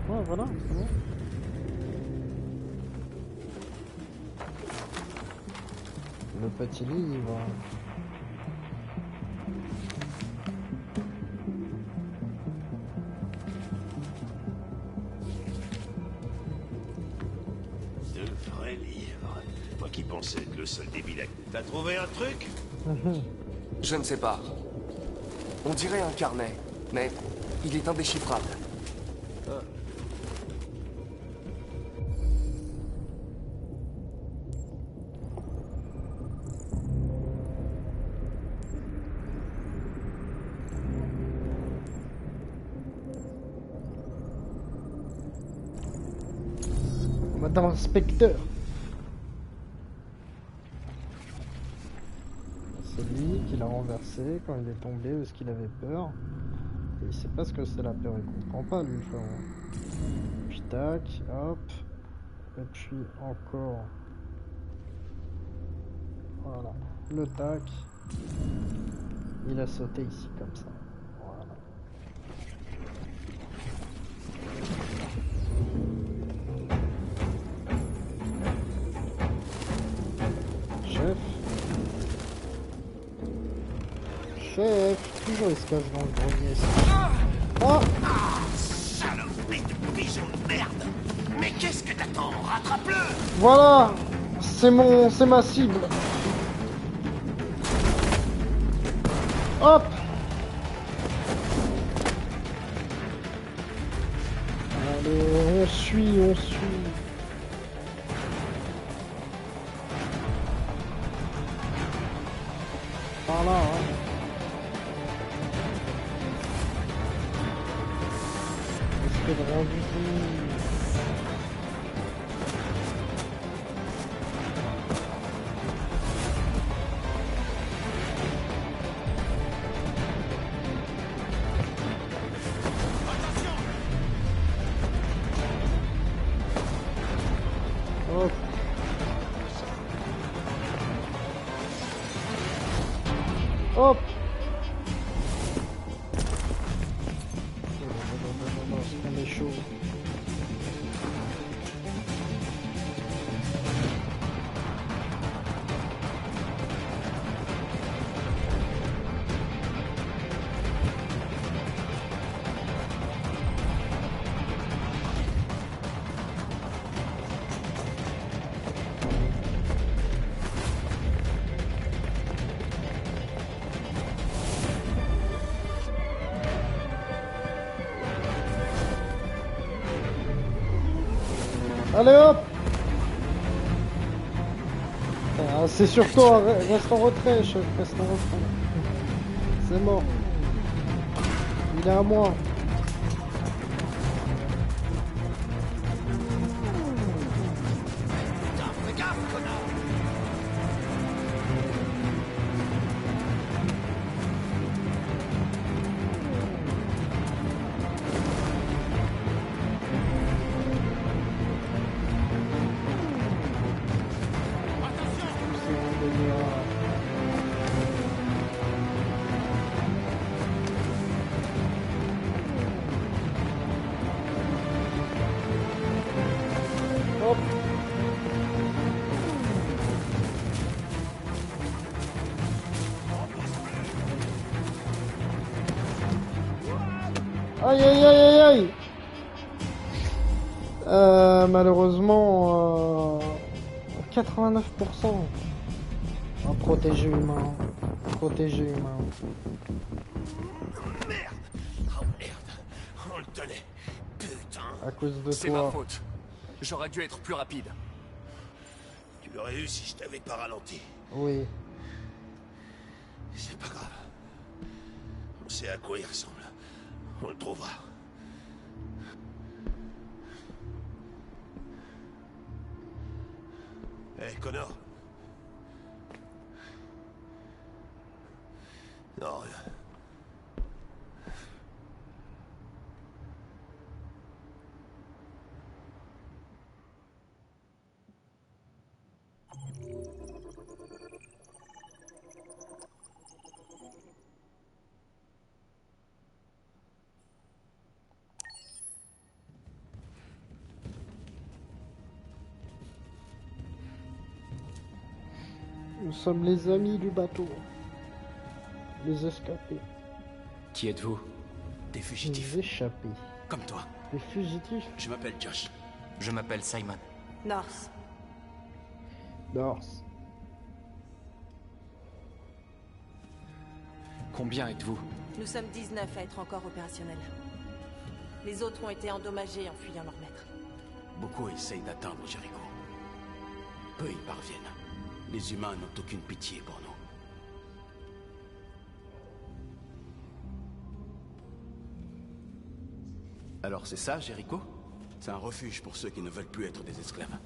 Ouais, voilà, c'est bon. Le petit livre. De vrais livres. Moi qui pensais être le seul débile. T'as trouvé un truc? Je ne sais pas. On dirait un carnet, mais il est indéchiffrable. Madame Inspecteur. C'est lui qui l'a renversé quand il est tombé parce qu'il avait peur. Et il sait pas ce que c'est la peur, il comprend pas lui, frère. Puis tac, hop. Et puis encore. Voilà, le tac. Il a sauté ici comme ça. Voilà. Chef. Chef, toujours il se cache dans le grenier. Oh, Saloperie de pigeon de merde. Mais qu'est-ce que t'attends? Rattrape-le. voilà, c'est ma cible. Hop. Allez, on suit. Par là, hein. Esprit de rendu. Hop. Hop. est chaud. Allez hop! Ah, c'est sur toi, reste en retrait, chef, reste en retrait. C'est mort. Il est à moi. Fais gaffe, connard! Hop. Aïe aïe aïe aïe aïe. Malheureusement 89%. Un protégé humain. Protégé humain. Merde! Oh merde! On le tenait. Putain! À cause de C'est ma toi. faute. J'aurais dû être plus rapide. Tu l'aurais eu si je t'avais pas ralenti. Oui. C'est pas grave. On sait à quoi il ressemble. On le trouvera. Hé, Connor. Non, rien. Nous sommes les amis du bateau. Les escapés. Qui êtes-vous? Des fugitifs. Les échappés. Comme toi. Les fugitifs. Je m'appelle Josh. Je m'appelle Simon. North. North. Combien êtes-vous? Nous sommes 19 à être encore opérationnels. Les autres ont été endommagés en fuyant leur maître. Beaucoup essayent d'atteindre Jericho. Peu y parviennent. Les humains n'ont aucune pitié pour nous. Alors c'est ça, Jericho? C'est un refuge pour ceux qui ne veulent plus être des esclaves.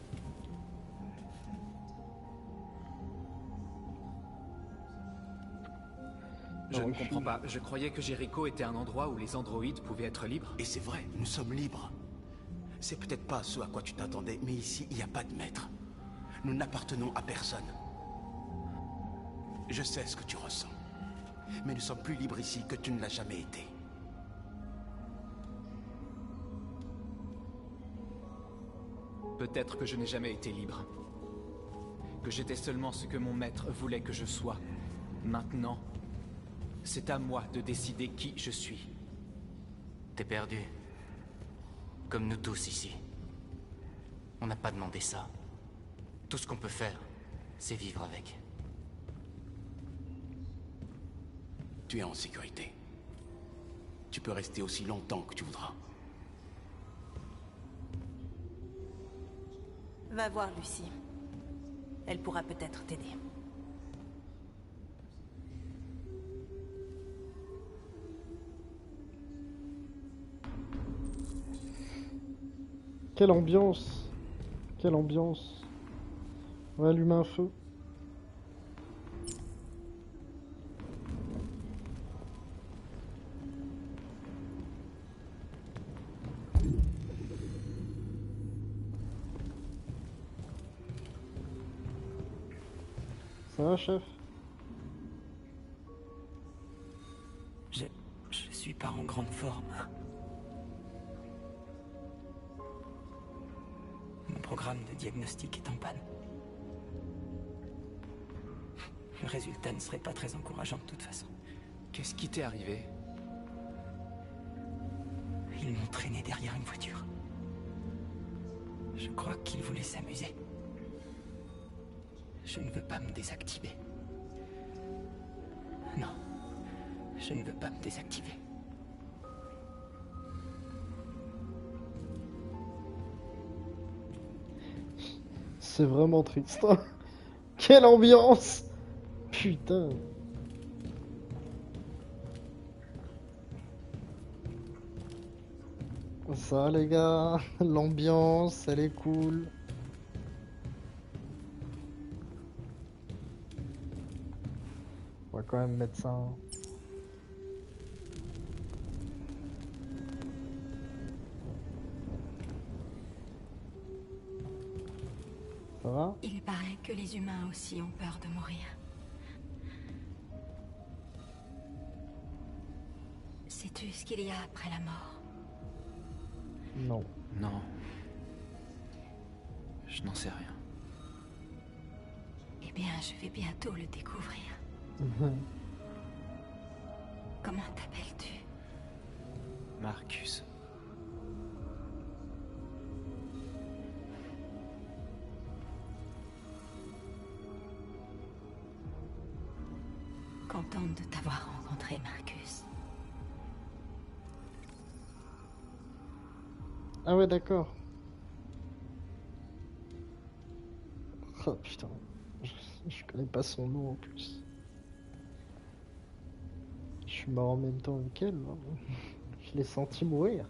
Je ne comprends pas. Je croyais que Jericho était un endroit où les androïdes pouvaient être libres. Et c'est vrai, nous sommes libres. C'est peut-être pas ce à quoi tu t'attendais, mais ici, il n'y a pas de maître. Nous n'appartenons à personne. Je sais ce que tu ressens. Mais nous sommes plus libres ici que tu ne l'as jamais été. Peut-être que je n'ai jamais été libre. Que j'étais seulement ce que mon maître voulait que je sois. Maintenant, c'est à moi de décider qui je suis. T'es perdu. Comme nous tous ici. On n'a pas demandé ça. Tout ce qu'on peut faire, c'est vivre avec. Tu es en sécurité. Tu peux rester aussi longtemps que tu voudras. Va voir Lucie. Elle pourra peut-être t'aider. Quelle ambiance. Quelle ambiance. On va allumer un feu. Ça va, chef? Je suis pas en grande forme. programme de diagnostic est en panne. Le résultat ne serait pas très encourageant de toute façon. Qu'est-ce qui t'est arrivé? Ils m'ont traîné derrière une voiture. Je crois qu'ils voulaient s'amuser. Je ne veux pas me désactiver. Non, je ne veux pas me désactiver. C'est vraiment triste. Quelle ambiance! Putain. Ça les gars, l'ambiance, elle est cool. On va quand même mettre ça. Ça va? Il paraît que les humains aussi ont peur de mourir. Sais-tu ce qu'il y a après la mort? Non. Non. Je n'en sais rien. Eh bien, je vais bientôt le découvrir. Comment t'appelles-tu? Marcus. Contente de t'avoir rencontré, Marcus. Ah ouais, d'accord. Oh putain, je connais pas son nom en plus. Je suis mort en même temps qu'elle. Je l'ai senti mourir.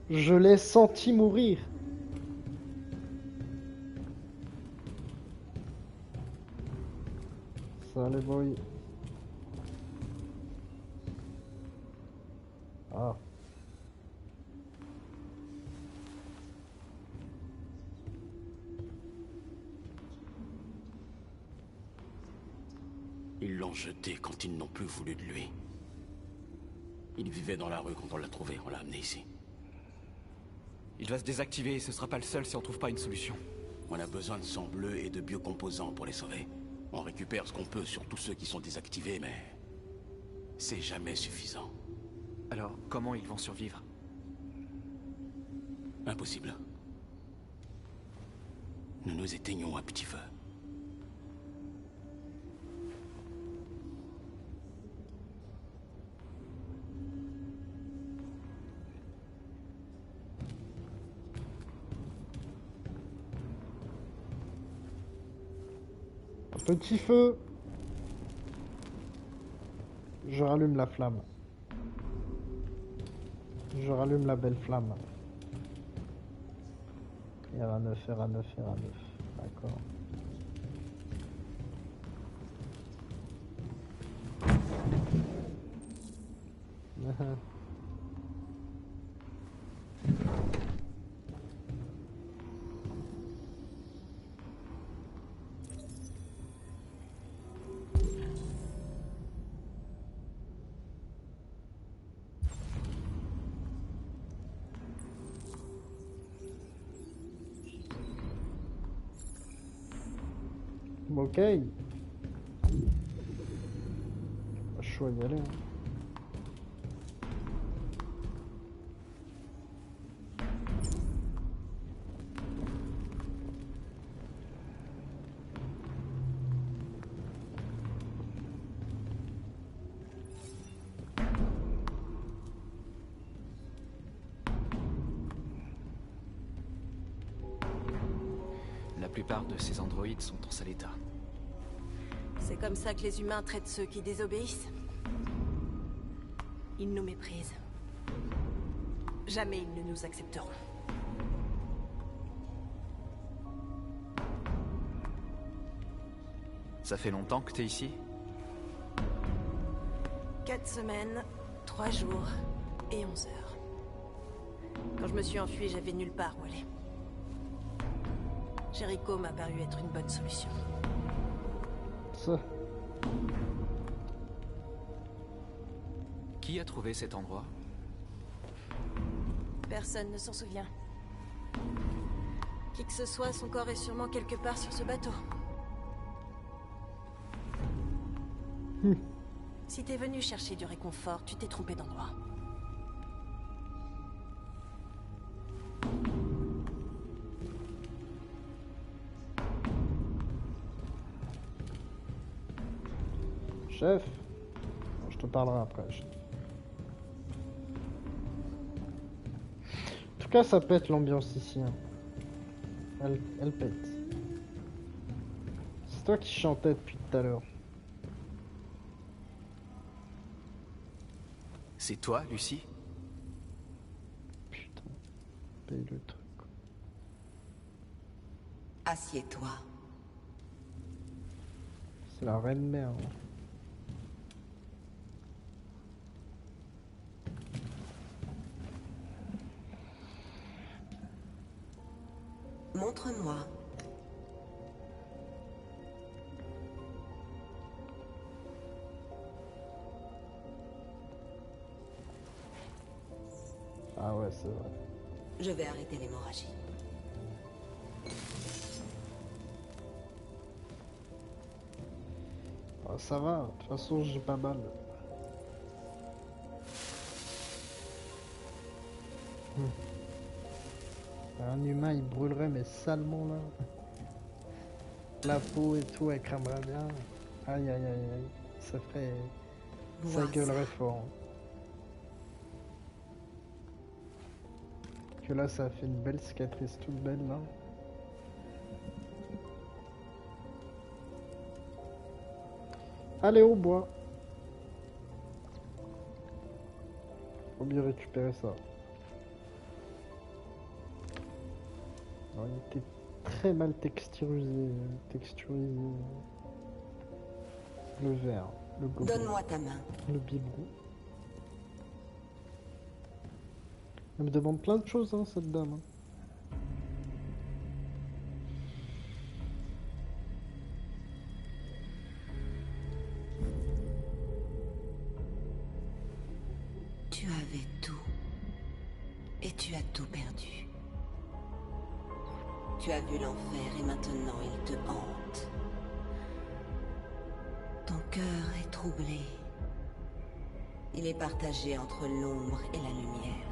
Je l'ai senti mourir. Ça les boys. Ah. Ils l'ont jeté quand ils n'ont plus voulu de lui. Il vivait dans la rue quand on l'a trouvé, on l'a amené ici. Il va se désactiver et ce sera pas le seul si on trouve pas une solution. On a besoin de sang bleu et de biocomposants pour les sauver. On récupère ce qu'on peut sur tous ceux qui sont désactivés, mais... c'est jamais suffisant. Alors, comment ils vont survivre? Impossible. Nous nous éteignons à petit feu. Petit feu. Je rallume la flamme. Je rallume la belle flamme. R9, R9, R9. D'accord. Ok. Je vais y aller. La plupart de ces androïdes sont en sale état. C'est comme ça que les humains traitent ceux qui désobéissent. Ils nous méprisent. Jamais ils ne nous accepteront. Ça fait longtemps que t'es ici? 4 semaines, 3 jours et 11 heures. Quand je me suis enfui, j'avais nulle part où aller. Jericho m'a paru être une bonne solution. Ça. Qui a trouvé cet endroit? Personne ne s'en souvient. Qui que ce soit, son corps est sûrement quelque part sur ce bateau. Si t'es venu chercher du réconfort, tu t'es trompé d'endroit. Chef, je te parlerai après, chef. En tout cas, ça pète l'ambiance ici. Hein. Elle pète. C'est toi qui chantais depuis tout à l'heure. C'est toi, Lucie? Putain, paye le truc. Assieds-toi. C'est la reine mère. Hein. Montre-moi. Ah ouais, c'est vrai. Je vais arrêter l'hémorragie. Ah, ça va, de toute façon j'ai pas mal. Un humain il brûlerait mais salement là. La peau et tout elle cramerait bien. Aïe aïe aïe aïe. Ça ferait... Ça gueulerait fort. Que là ça a fait une belle cicatrice toute belle là. Allez au bois. Faut bien récupérer ça. Alors, il était très mal texturisé. Le verre, le gobelet. Donne-moi ta main. Le biberon. Elle me demande plein de choses, hein, cette dame. Hein. Tu avais tout. Et tu as tout perdu. Tu as vu l'enfer et maintenant il te hante. Ton cœur est troublé. Il est partagé entre l'ombre et la lumière.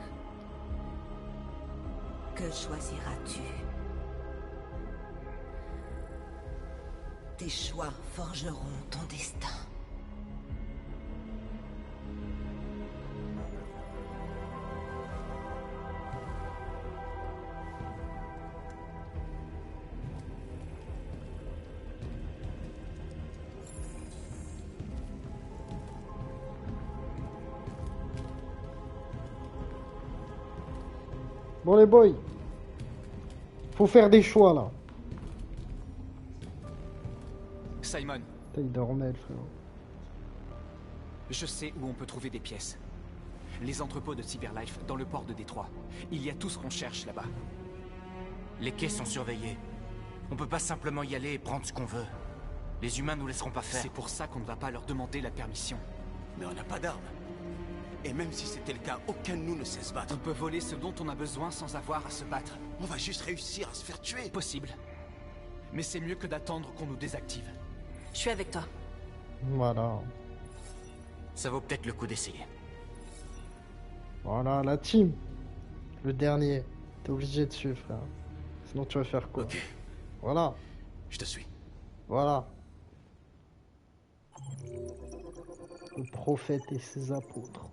Que choisiras-tu? Tes choix forgeront ton destin. Bon les boys, faut faire des choix là. Simon. Il dormait le frère. Je sais où on peut trouver des pièces. Les entrepôts de Cyberlife dans le port de Détroit. Il y a tout ce qu'on cherche là-bas. Les quais sont surveillés. On peut pas simplement y aller et prendre ce qu'on veut. Les humains nous laisseront pas faire. C'est pour ça qu'on ne va pas leur demander la permission. Mais on n'a pas d'armes. Et même si c'était le cas, aucun de nous ne sait se battre. On peut voler ce dont on a besoin sans avoir à se battre. On va juste réussir à se faire tuer. Possible. Mais c'est mieux que d'attendre qu'on nous désactive. Je suis avec toi. Voilà. Ça vaut peut-être le coup d'essayer. Voilà, la team. Le dernier. T'es obligé de suivre, frère. Sinon tu vas faire quoi? Ok. Voilà. Je te suis. Voilà. Le prophète et ses apôtres.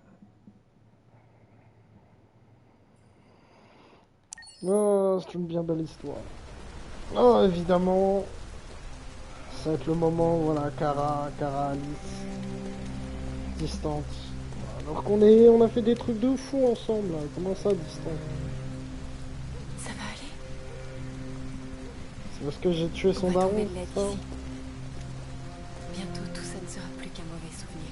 Oh, c'est une bien belle histoire. Oh, évidemment, ça va être le moment, voilà, Kara, Alice, distante. Alors on a fait des trucs de fou ensemble, là. Comment ça, distante? Ça va aller? C'est parce que j'ai tué son daron, ça? Bientôt, tout ça ne sera plus qu'un mauvais souvenir.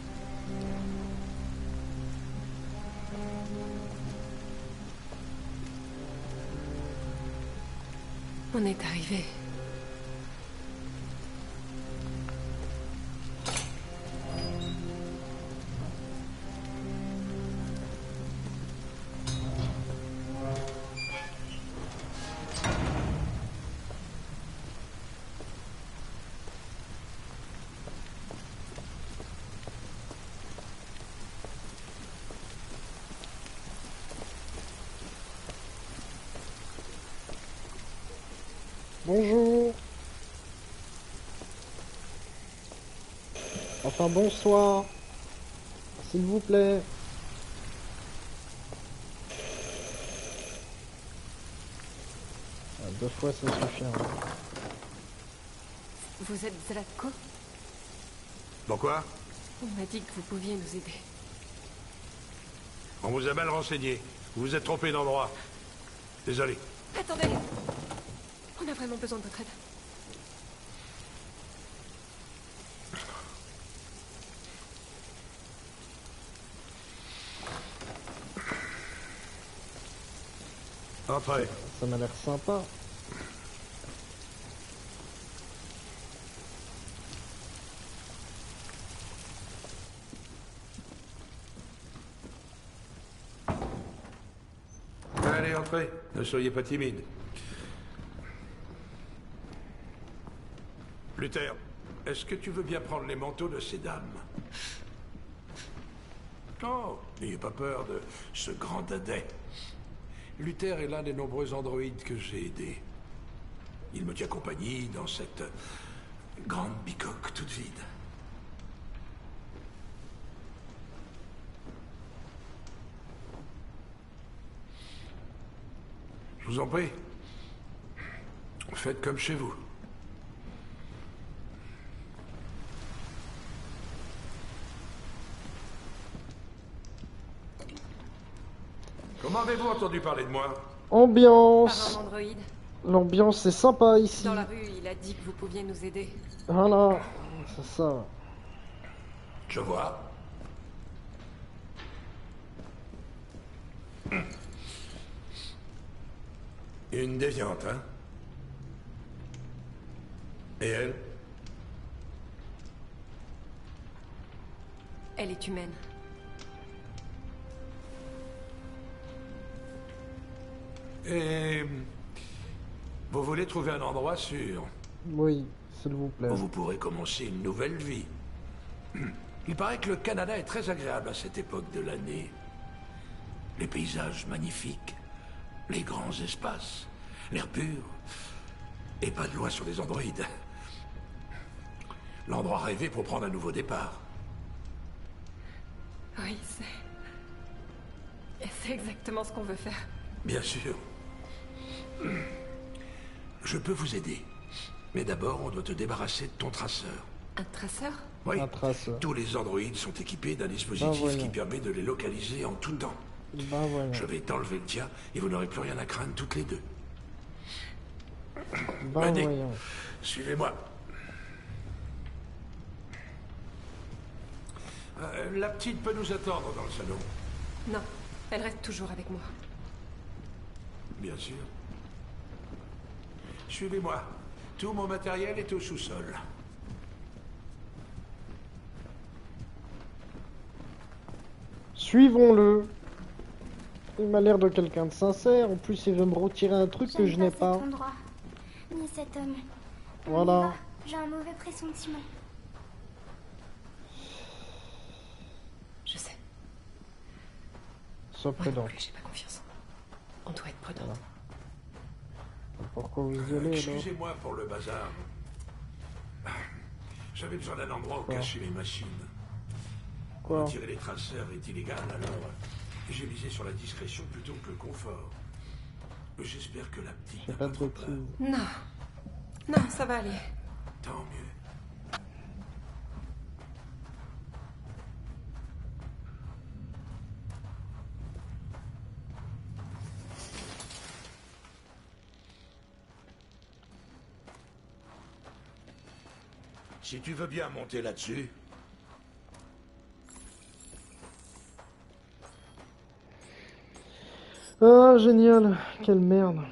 On est arrivé. Bonjour. Enfin, bonsoir. S'il vous plaît. Ah, 2 fois, ça suffit. Hein. Vous êtes Zlatko? Pourquoi? On m'a dit que vous pouviez nous aider. On vous a mal renseigné. Vous vous êtes trompé d'endroit. Désolé. Attendez! On a vraiment besoin de votre aide. Entrez. Ça m'a l'air sympa. Allez, entrez. Ne soyez pas timide. Luther, est-ce que tu veux bien prendre les manteaux de ces dames? Oh, n'ayez pas peur de ce grand dadais. Luther est l'un des nombreux androïdes que j'ai aidés. Il me tient compagnie dans cette grande bicoque toute vide. Je vous en prie. Faites comme chez vous. Comment avez-vous entendu parler de moi? Ambiance. Par un androïde. L'ambiance est sympa ici. Dans la rue, il a dit que vous pouviez nous aider. Voilà, c'est ça. Je vois. Une déviante, hein? Et elle? Elle est humaine. Et... vous voulez trouver un endroit sûr? Oui, s'il vous plaît. Où vous pourrez commencer une nouvelle vie. Il paraît que le Canada est très agréable à cette époque de l'année. Les paysages magnifiques, les grands espaces, l'air pur, et pas de loi sur les androïdes. L'endroit rêvé pour prendre un nouveau départ. Oui, c'est exactement ce qu'on veut faire. Bien sûr. Je peux vous aider. Mais d'abord, on doit te débarrasser de ton traceur. Un traceur? Oui. Un traceur. Tous les androïdes sont équipés d'un dispositif qui permet de les localiser en tout temps. Voilà. Je vais t'enlever le tien et vous n'aurez plus rien à craindre toutes les deux. Venez, suivez-moi. La petite peut nous attendre dans le salon. Non, elle reste toujours avec moi. Bien sûr. Suivez-moi. Tout mon matériel est au sous-sol. Suivons-le. Il m'a l'air de quelqu'un de sincère. En plus, il veut me retirer un truc que je n'ai pas. Cet endroit, ni cet homme. Voilà. J'ai un mauvais pressentiment. Je sais. Sois prudent. Moi non plus, j'ai pas confiance. On doit être prudent. Voilà. Pourquoi vous y allez alors? Excusez-moi pour le bazar. J'avais besoin d'un endroit où cacher les machines. Quoi? Retirer les traceurs est illégal, alors j'ai misé sur la discrétion plutôt que le confort. J'espère que la petite n'a pas trop peur. Non. Non, ça va aller. Tant mieux. Si tu veux bien monter là-dessus. Ah, génial. Quelle merde.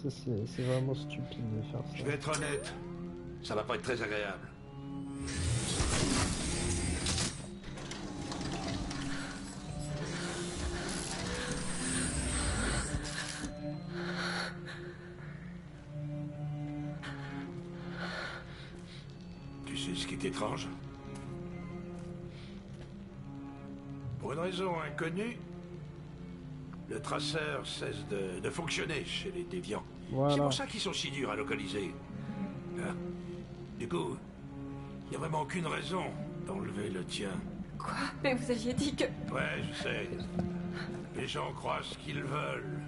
C'est vraiment stupide de faire ça. Je vais être honnête. Ça va pas être très agréable. Tu sais ce qui est étrange? Pour une raison inconnue, le traceur cesse de fonctionner chez les déviants. Voilà. C'est pour ça qu'ils sont si durs à localiser. Hein? Du coup, il n'y a vraiment aucune raison d'enlever le tien. Quoi? Mais vous aviez dit que... Ouais, je sais. Les gens croient ce qu'ils veulent.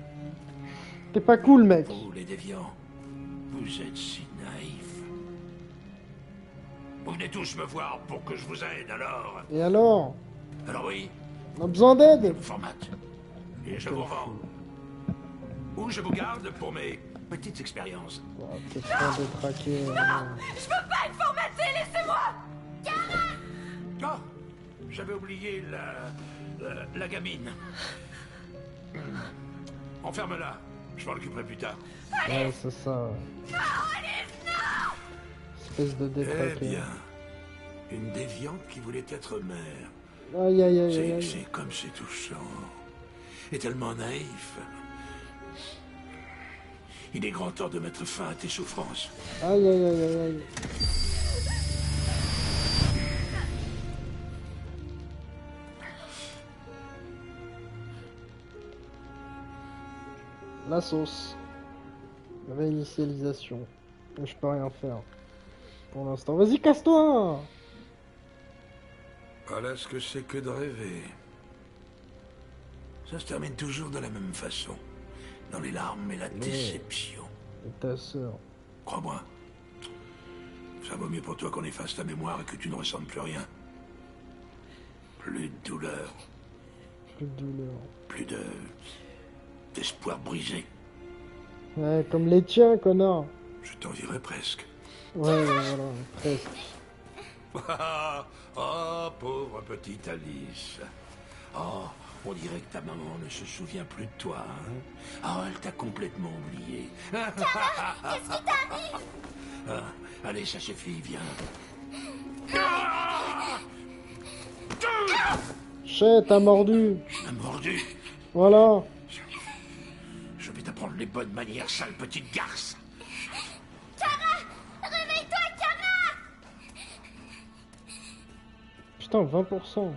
T'es pas cool, mec. Vous, les déviants, vous êtes si naïfs. Vous venez tous me voir pour que je vous aide, alors? Et alors? Alors oui, On a besoin d'aide. je vous formate. Et je vous revends. Ou je vous garde pour mes petites expériences. Question de traquer. Je veux pas être formaté, laissez-moi! Oh, j'avais oublié la gamine. Enferme-la, je m'en occuperai plus tard. Ouais, c'est ça. Non, Alice, non! Espèce de Eh détraqué. bien, une déviante qui voulait être mère. Aïe, aïe, aïe, aïe, aïe. C'est comme c'est touchant. Et tellement naïf. Il est grand temps de mettre fin à tes souffrances. Aïe, aïe, aïe, aïe, aïe. La sauce. Réinitialisation. Je peux rien faire. Pour l'instant. Vas-y, casse-toi! Voilà ce que c'est que de rêver. Ça se termine toujours de la même façon. Dans les larmes et la déception. Et ta sœur. Crois-moi. Ça vaut mieux pour toi qu'on efface ta mémoire et que tu ne ressentes plus rien. Plus de douleur. Plus de douleur. Plus d'espoir brisé. Ouais, comme les tiens, connard. Je t'envierais presque. Ouais, voilà, presque. Oh, pauvre petite Alice. Oh, on dirait que ta maman ne se souvient plus de toi. Hein? Oh, elle t'a complètement oublié. Qu'est-ce qui t'arrive? Ah, allez, ça suffit, viens. Chet, t'as mordu. T'as mordu? Voilà. Je vais t'apprendre les bonnes manières, sale petite garce. Kara! Réveille-toi, Kara! Putain, 20%.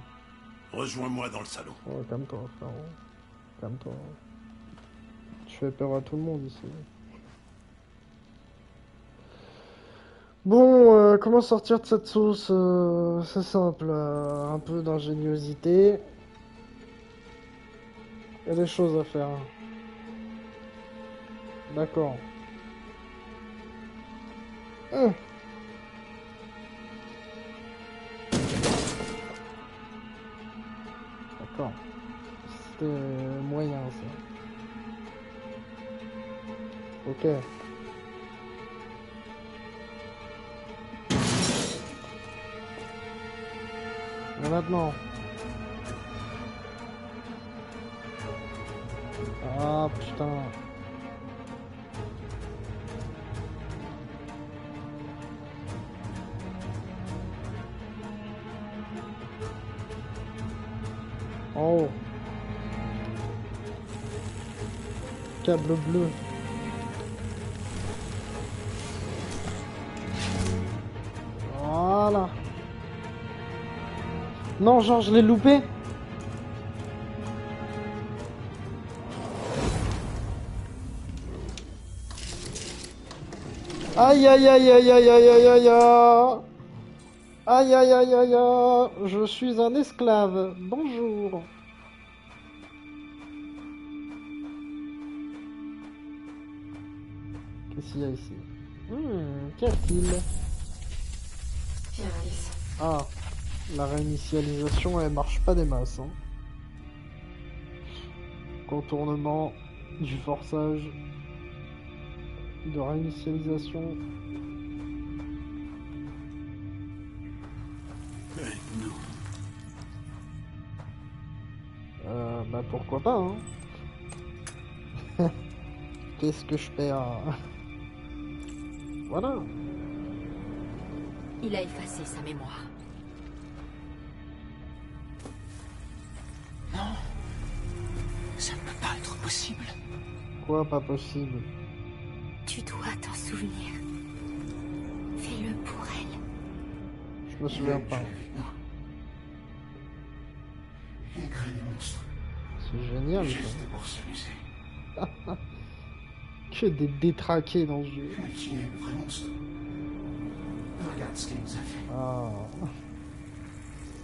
Rejoins-moi dans le salon. Oh, calme-toi, frérot. Calme-toi. Tu fais peur à tout le monde ici. Bon, comment sortir de cette sauce? C'est simple. Un peu d'ingéniosité. Il y a des choses à faire. D'accord. D'accord. C'était moyen, ça. Ok. Et maintenant. Ah, putain. Oh. Câble bleu. Voilà. Non, genre, je l'ai loupé. Aïe aïe aïe aïe aïe aïe aïe aïe aïe. Aïe aïe aïe aïe aïe. Je suis un esclave. Bonjour. Qu'est-ce qu'il y a ici? Qu'y a-t-il? Viens, Alice. Ah, la réinitialisation, elle marche pas des masses. Hein. Contournement du forçage de réinitialisation. Non. Bah pourquoi pas, hein. Qu'est-ce que je perds? Voilà. Il a effacé sa mémoire. Non. Ça ne peut pas être possible. Quoi, pas possible? Tu dois t'en souvenir. Fais-le pour elle. Je me souviens pas. génial. Juste pour s'amuser. Que des détraqués dans ce jeu. Mais qui est le vrai monstre? Regarde ce qu'il nous a fait. Ah.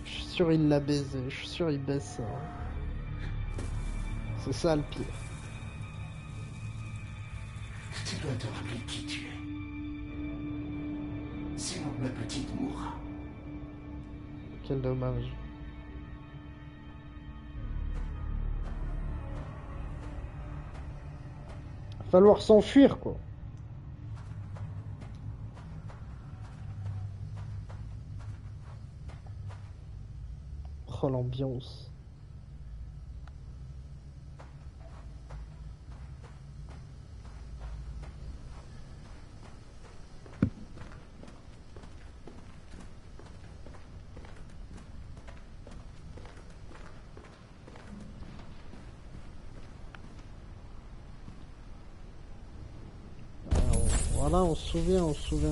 Je suis sûr il l'a baisé. Je suis sûr il baisse ça. C'est ça le pire. Tu dois te rappeler qui tu es. Sinon la petite mourra. Quel dommage. Va falloir s'enfuir quoi. Oh l'ambiance. Voilà, on se souvient, on se souvient.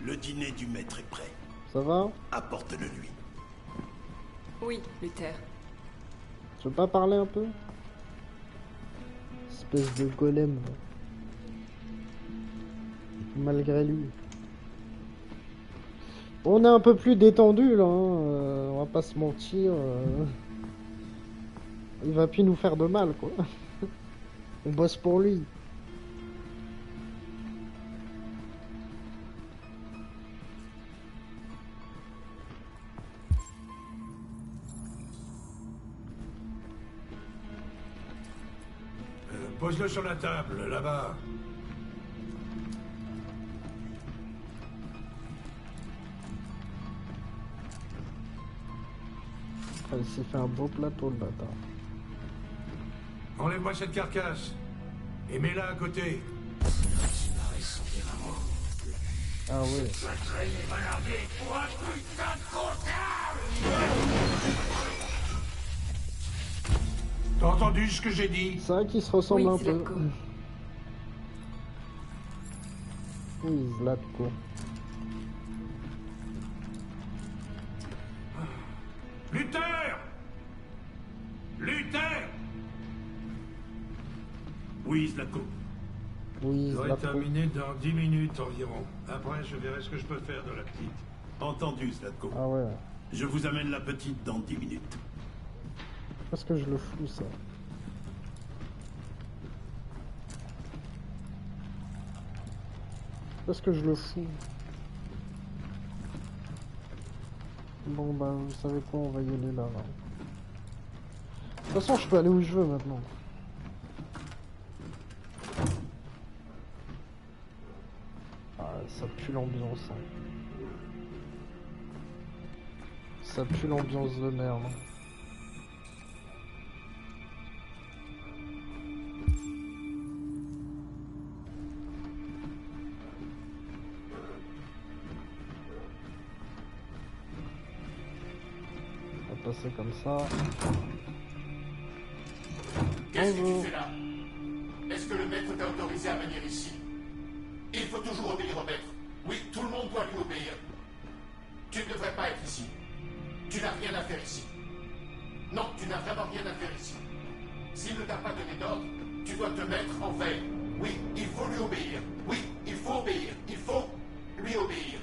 Le dîner du maître est prêt. Ça va? Apporte-le lui. Oui, Luther. Tu veux pas parler un peu? Espèce de golem. Malgré lui. On est un peu plus détendu là, hein. On va pas se mentir. Il va plus nous faire de mal quoi. On bosse pour lui. Pose-le sur la table, là-bas. Il s'est fait un beau plateau le bâtard. Enlève-moi cette carcasse. Et mets-la à côté. Ah ouais. T'as entendu ce que j'ai dit? C'est vrai qu'ils se ressemblent Oui, un peu. Zlatko. Oui, Zlatko. Luther! Luther! Oui, Zlatko. Oui, J'aurai Zlatko. terminé dans 10 minutes environ. Après, je verrai ce que je peux faire de la petite. Entendu, Zlatko. Ah ouais. Je vous amène la petite dans 10 minutes. Parce que je le fous ça. Parce que je le fous. Bon bah vous savez quoi, on va y aller là. De toute façon je peux aller où je veux maintenant. Ah ça pue l'ambiance. Hein. Ça pue l'ambiance de merde. Passer comme ça. Qu'est-ce que tu fais là? Est-ce que le maître t'a autorisé à venir ici? Il faut toujours obéir au maître. Oui, tout le monde doit lui obéir. Tu ne devrais pas être ici. Tu n'as rien à faire ici. Non, tu n'as vraiment rien à faire ici. S'il ne t'a pas donné d'ordre, tu dois te mettre en veille. Oui, il faut lui obéir. Oui, il faut obéir. Il faut lui obéir.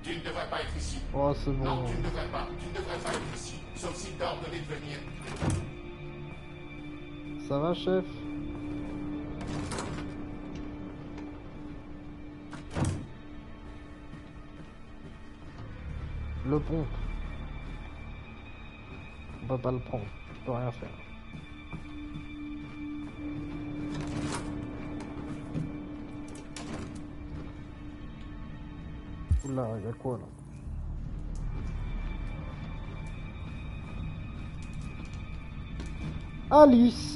Tu ne devrais pas être ici. Oh, c'est bon. Non, tu ne devrais pas. Tu ne devrais pas être ici. Sauf s'il t'a ordonné de venir. Ça va, chef? Le pompe. On peut pas le prendre. On peut rien faire. Oula, y'a quoi là? Alice.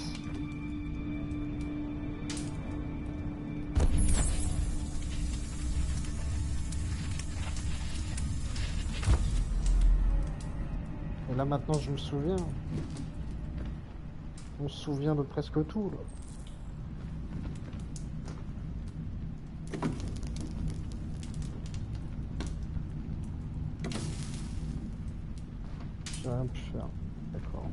maintenant je me souviens. On se souvient de presque tout, là. J'ai rien pu faire. D'accord.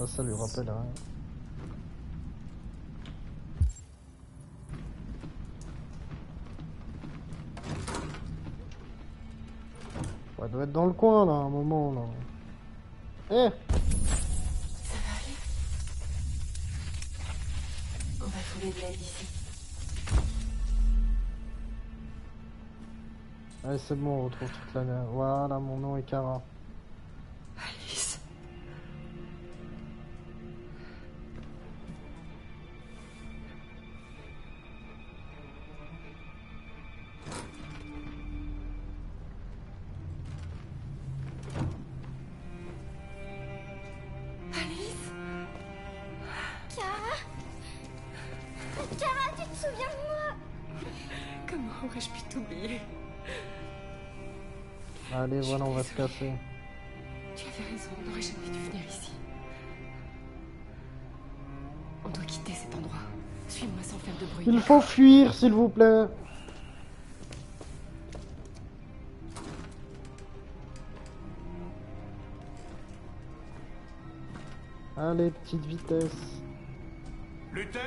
Ah, ça lui rappelle rien. Elle doit être dans le coin là, à un moment là. Eh! Ça va aller. On va trouver de l'aide ici. Allez, c'est bon, on retrouve toute la mer. Voilà, mon nom est Kara. Alice. Kara, tu te souviens de moi? Comment aurais-je pu t'oublier? Allez, voilà, on va se casser. Tu avais raison, on n'aurait jamais dû venir ici. On doit quitter cet endroit. Suis-moi sans faire de bruit. Il faut fuir, s'il vous plaît. Allez, petite vitesse. Luther?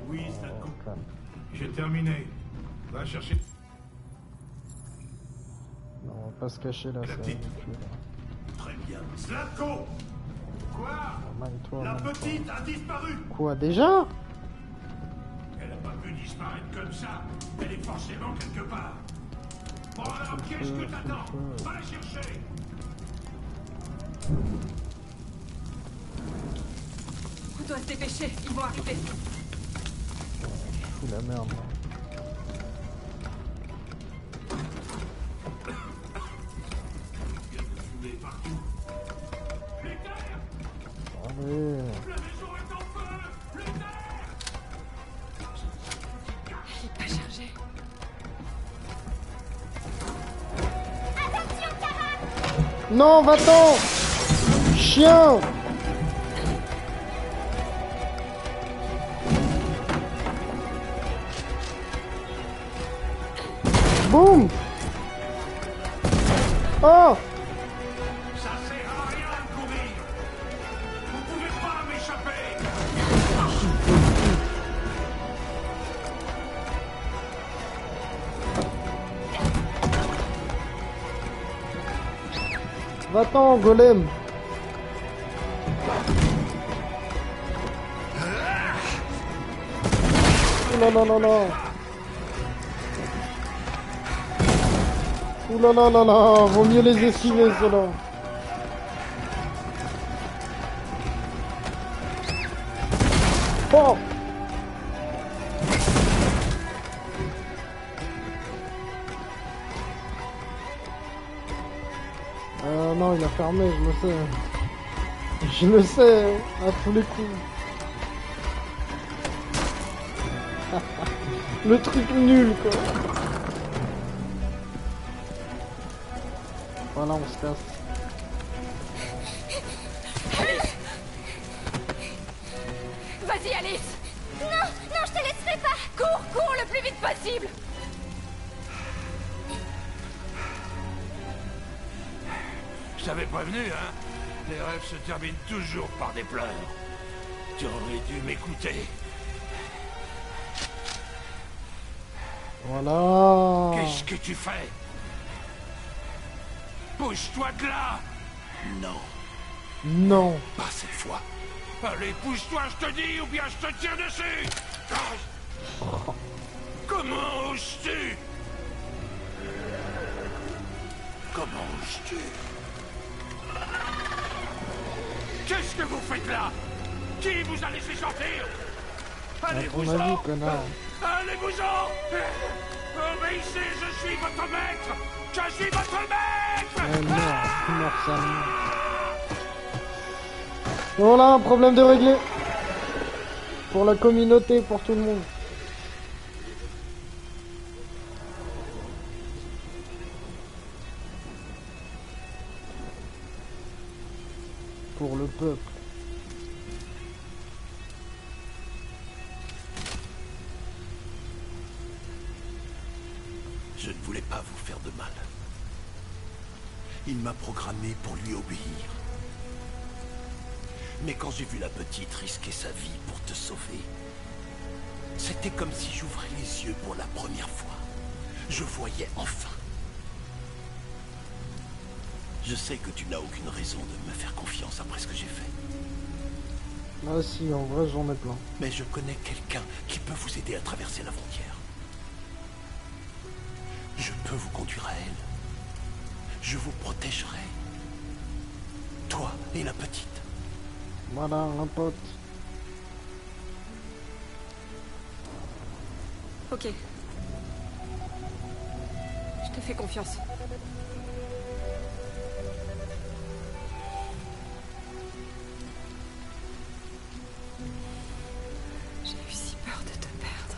Oui, Slatko. J'ai terminé. Va chercher. Non, on va pas se cacher là, La ça va petite. ridicule. Très bien. Slatko! Quoi? Magne-toi, La magne-toi. petite a disparu! Quoi, déjà? Elle n'a pas pu disparaître comme ça. Elle est forcément quelque part. Bon alors, qu'est-ce que t'attends? Va la chercher! On doit se dépêcher, ils vont arriver. Fous la merde. Là. Allez. Elle est pas chargée. Attention, Kara! Non, va-t'en! Chien! Boum! Oh! Ça sert à rien de courir! Vous pouvez pas m'échapper! Va-t'en, golem! Oh non, non, non, non! Ouh là là là là, vaut mieux les esquiver ceux-là. Oh! Non, il a fermé, je le sais. Je le sais, à tous les coups. Le truc nul, quoi. Voilà, on se casse. Vas-y, Alice! Non, non, je te laisserai pas! Cours, cours le plus vite possible! Je t'avais prévenu, hein? Les rêves se terminent toujours par des pleurs. Tu aurais dû m'écouter. Voilà. Qu'est-ce que tu fais? Bouge-toi de là! Non, Non. pas cette fois. Allez, bouge-toi, je te dis, ou bien je te tire dessus! Comment oses-tu? Comment oses-tu? Qu'est-ce que vous faites là? Qui vous a laissé sortir? Allez-vous-en! On a vu, connard. Allez-vous-en! Obéissez, je suis votre maître! Je suis votre maître! Mort salement. Voilà, un problème de régler. Pour la communauté, pour tout le monde. Pour le peuple. Je ne voulais pas vous faire de mal. Il m'a programmé pour lui obéir. Mais quand j'ai vu la petite risquer sa vie pour te sauver, c'était comme si j'ouvrais les yeux pour la première fois. Je voyais enfin. Je sais que tu n'as aucune raison de me faire confiance après ce que j'ai fait. Ah si, en vrai j'en ai plein. Mais je connais quelqu'un qui peut vous aider à traverser la frontière. Je peux vous conduire à elle. Je vous protégerai. Toi et la petite. Voilà, un pote. Ok. Je te fais confiance. J'ai eu si peur de te perdre.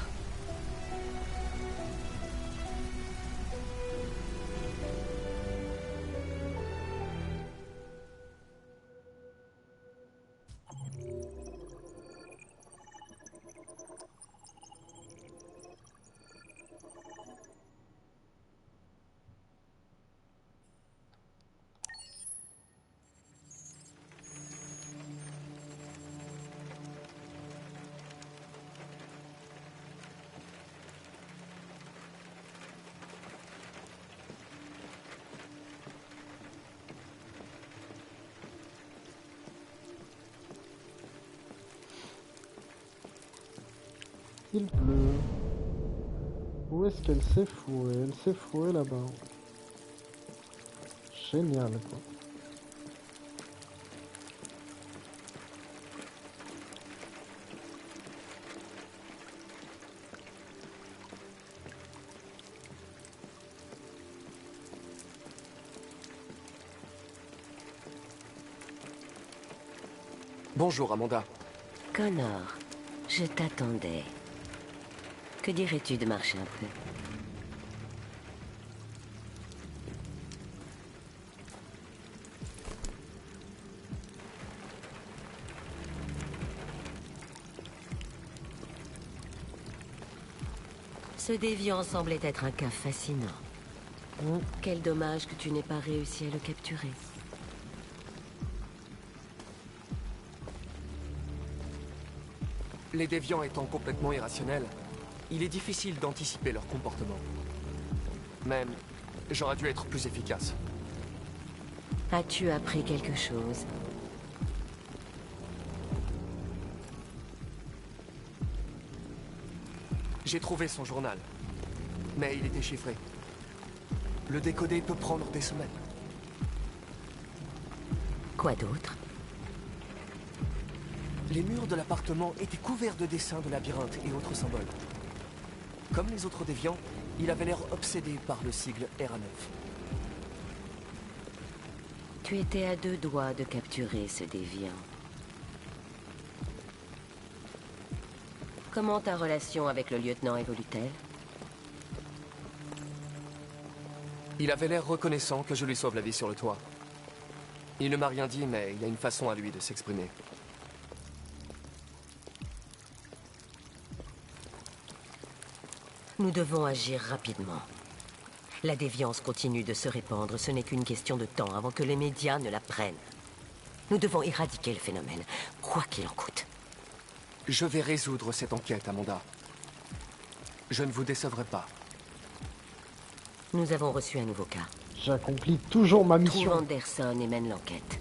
Il pleut. Où est-ce qu'elle s'est fourrée? Elle s'est fourrée là-bas. Génial, quoi. Bonjour, Amanda. Connor, je t'attendais. Que dirais-tu de marcher un peu? Ce déviant semblait être un cas fascinant. Quel dommage que tu n'aies pas réussi à le capturer. Les déviants étant complètement irrationnels, il est difficile d'anticiper leur comportement. Même, j'aurais dû être plus efficace. As-tu appris quelque chose? J'ai trouvé son journal, mais il était chiffré. Le décoder peut prendre des semaines. Quoi d'autre? Les murs de l'appartement étaient couverts de dessins de labyrinthes et autres symboles. Comme les autres déviants, il avait l'air obsédé par le sigle RA9. Tu étais à 2 doigts de capturer ce déviant. Comment ta relation avec le lieutenant évolue-t-elle? Il avait l'air reconnaissant que je lui sauve la vie sur le toit. Il ne m'a rien dit, mais il y a une façon à lui de s'exprimer. Nous devons agir rapidement. La déviance continue de se répandre. Ce n'est qu'une question de temps avant que les médias ne la prennent. Nous devons éradiquer le phénomène, quoi qu'il en coûte. Je vais résoudre cette enquête, Amanda. Je ne vous décevrai pas. Nous avons reçu un nouveau cas. J'accomplis toujours ma mission. Trouve Anderson et mène l'enquête.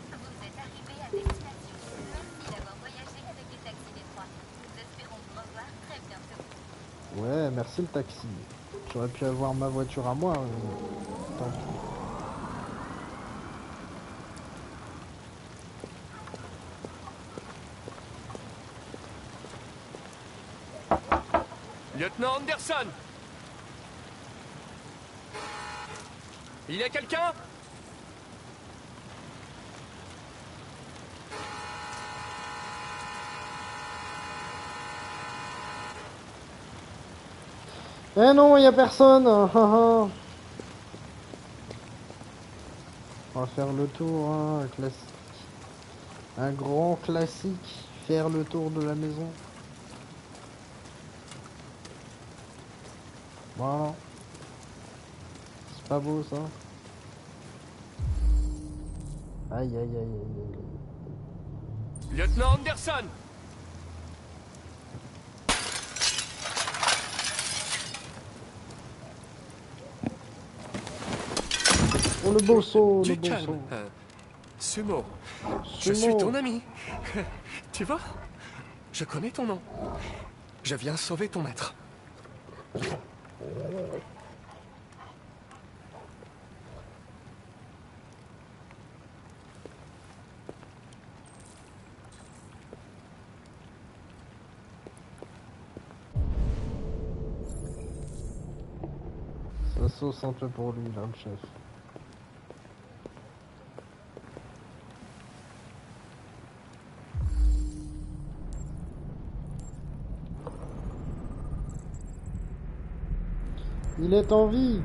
Vous êtes arrivé à destination. Merci d'avoir voyagé avec les taxis détroits. Nous espérons vous revoir. Ouais, merci le taxi. J'aurais pu avoir ma voiture à moi. Tant pis. Lieutenant Anderson! Il y a quelqu'un? Eh non, il y a personne. On va faire le tour, hein, un classique. Un grand classique. Faire le tour de la maison. Voilà. C'est pas beau ça. Aïe aïe aïe aïe aïe. Lieutenant Anderson! Oh le beau saut, le Du beau calme. saut. Sumo, je suis ton ami. Tu vois? Je connais ton nom. Je viens sauver ton maître. Ça sauce un peu pour lui là, le chef. Il est en vie.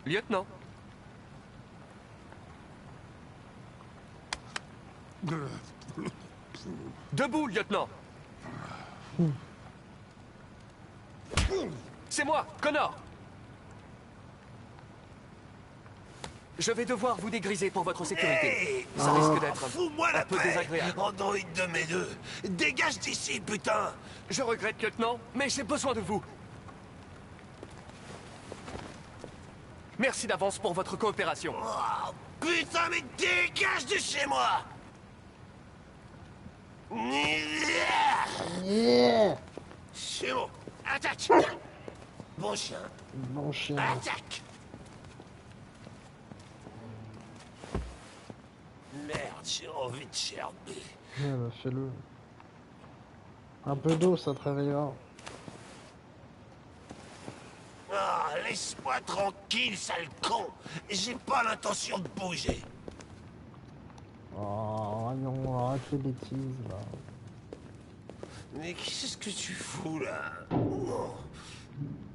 Lieutenant. Debout, lieutenant. C'est moi, Connor. Je vais devoir vous dégriser pour votre sécurité. Hey, Ça risque d'être fous-moi la un peu paix, désagréable. Android de mes deux. Dégage d'ici, putain. Je regrette, lieutenant, mais j'ai besoin de vous. Merci d'avance pour votre coopération. Oh, putain, mais dégage de chez moi. Yeah. C'est bon. Attaque. Bon chien. Bon chien. Attaque. Merde, j'ai envie de gerber. Ouais, bah fais-le. Un peu d'eau, ça te réveillera. Ah, laisse-moi tranquille, sale con. J'ai pas l'intention de bouger. Oh non, arrête les bêtises là. Mais qu'est-ce que tu fous là? Oh.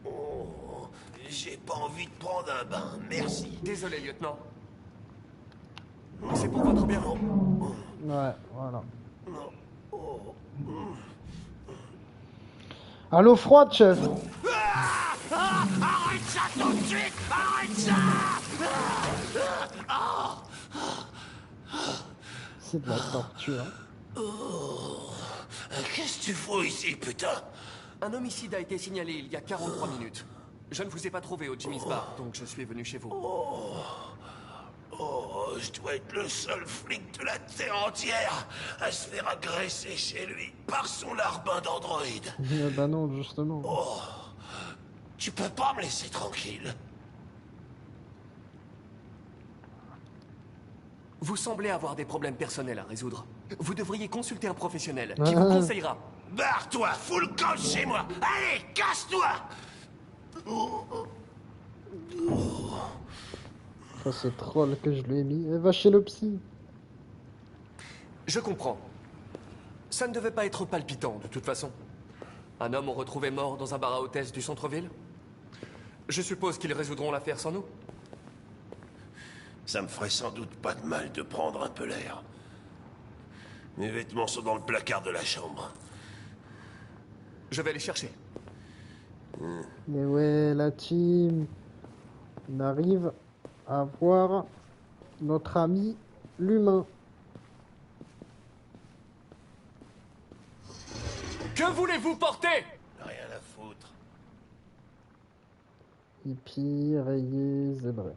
Oh. J'ai pas envie de prendre un bain, merci. Désolé, lieutenant. C'est pour votre bien. Ouais, voilà. À l'eau froide, chef. Arrête ça tout de suite! Arrête ça! C'est de la torture. Qu'est-ce que tu fous ici, putain? Un homicide a été signalé il y a 43 minutes. Je ne vous ai pas trouvé au Jimmy's Bar, donc je suis venu chez vous. Oh, je dois être le seul flic de la Terre entière à se faire agresser chez lui par son larbin d'androïde. Bah non, justement. Oh, tu peux pas me laisser tranquille. Vous semblez avoir des problèmes personnels à résoudre. Vous devriez consulter un professionnel qui vous conseillera. Barre-toi, fous le camp de chez moi. Allez, casse-toi. Ça, c'est troll que je lui ai mis. Va chez le psy. Je comprends. Ça ne devait pas être palpitant, de toute façon. Un homme retrouvé mort dans un bar à hôtesse du centre-ville. Je suppose qu'ils résoudront l'affaire sans nous. Ça me ferait sans doute pas de mal de prendre un peu l'air. Mes vêtements sont dans le placard de la chambre. Je vais les chercher. Mais ouais, la team. On arrive à voir notre ami l'humain. Que voulez-vous porter? Rien à foutre. Hippie, rayé, zébré.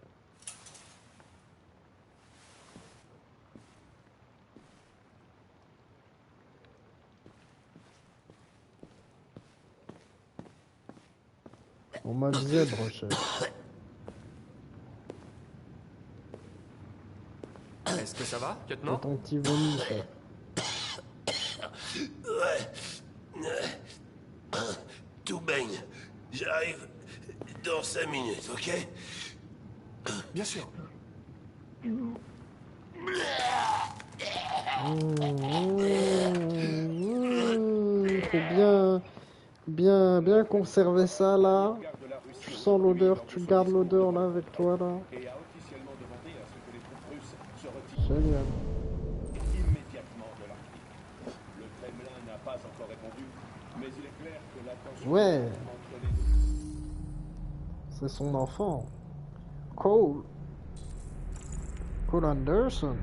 En mode zèbre, chef. Est-ce que ça va, lieutenant? Ton petit vomi, chef. Ouais. Tout baigne. J'arrive dans 5 minutes, ok? Bien sûr. Faut bien conserver ça là. Tu sens l'odeur, tu gardes l'odeur là avec toi là. Génial. Ouais. C'est son enfant. Cole. Cole Anderson.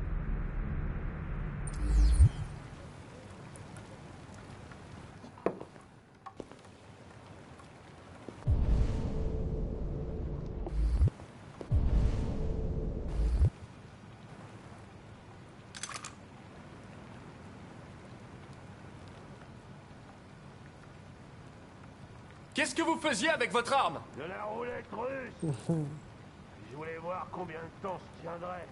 Qu'est-ce que vous faisiez avec votre arme? De la roulette russe. Je voulais voir combien de temps je tiendrais.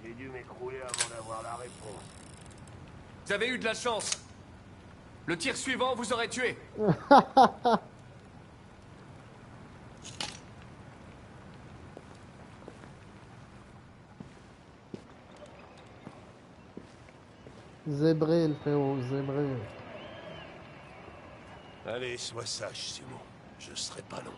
J'ai dû m'écrouler avant d'avoir la réponse. Vous avez eu de la chance. Le tir suivant vous aurait tué. Zébré, le frérot, zébré. Allez, sois sage, Simon. Je serai pas long.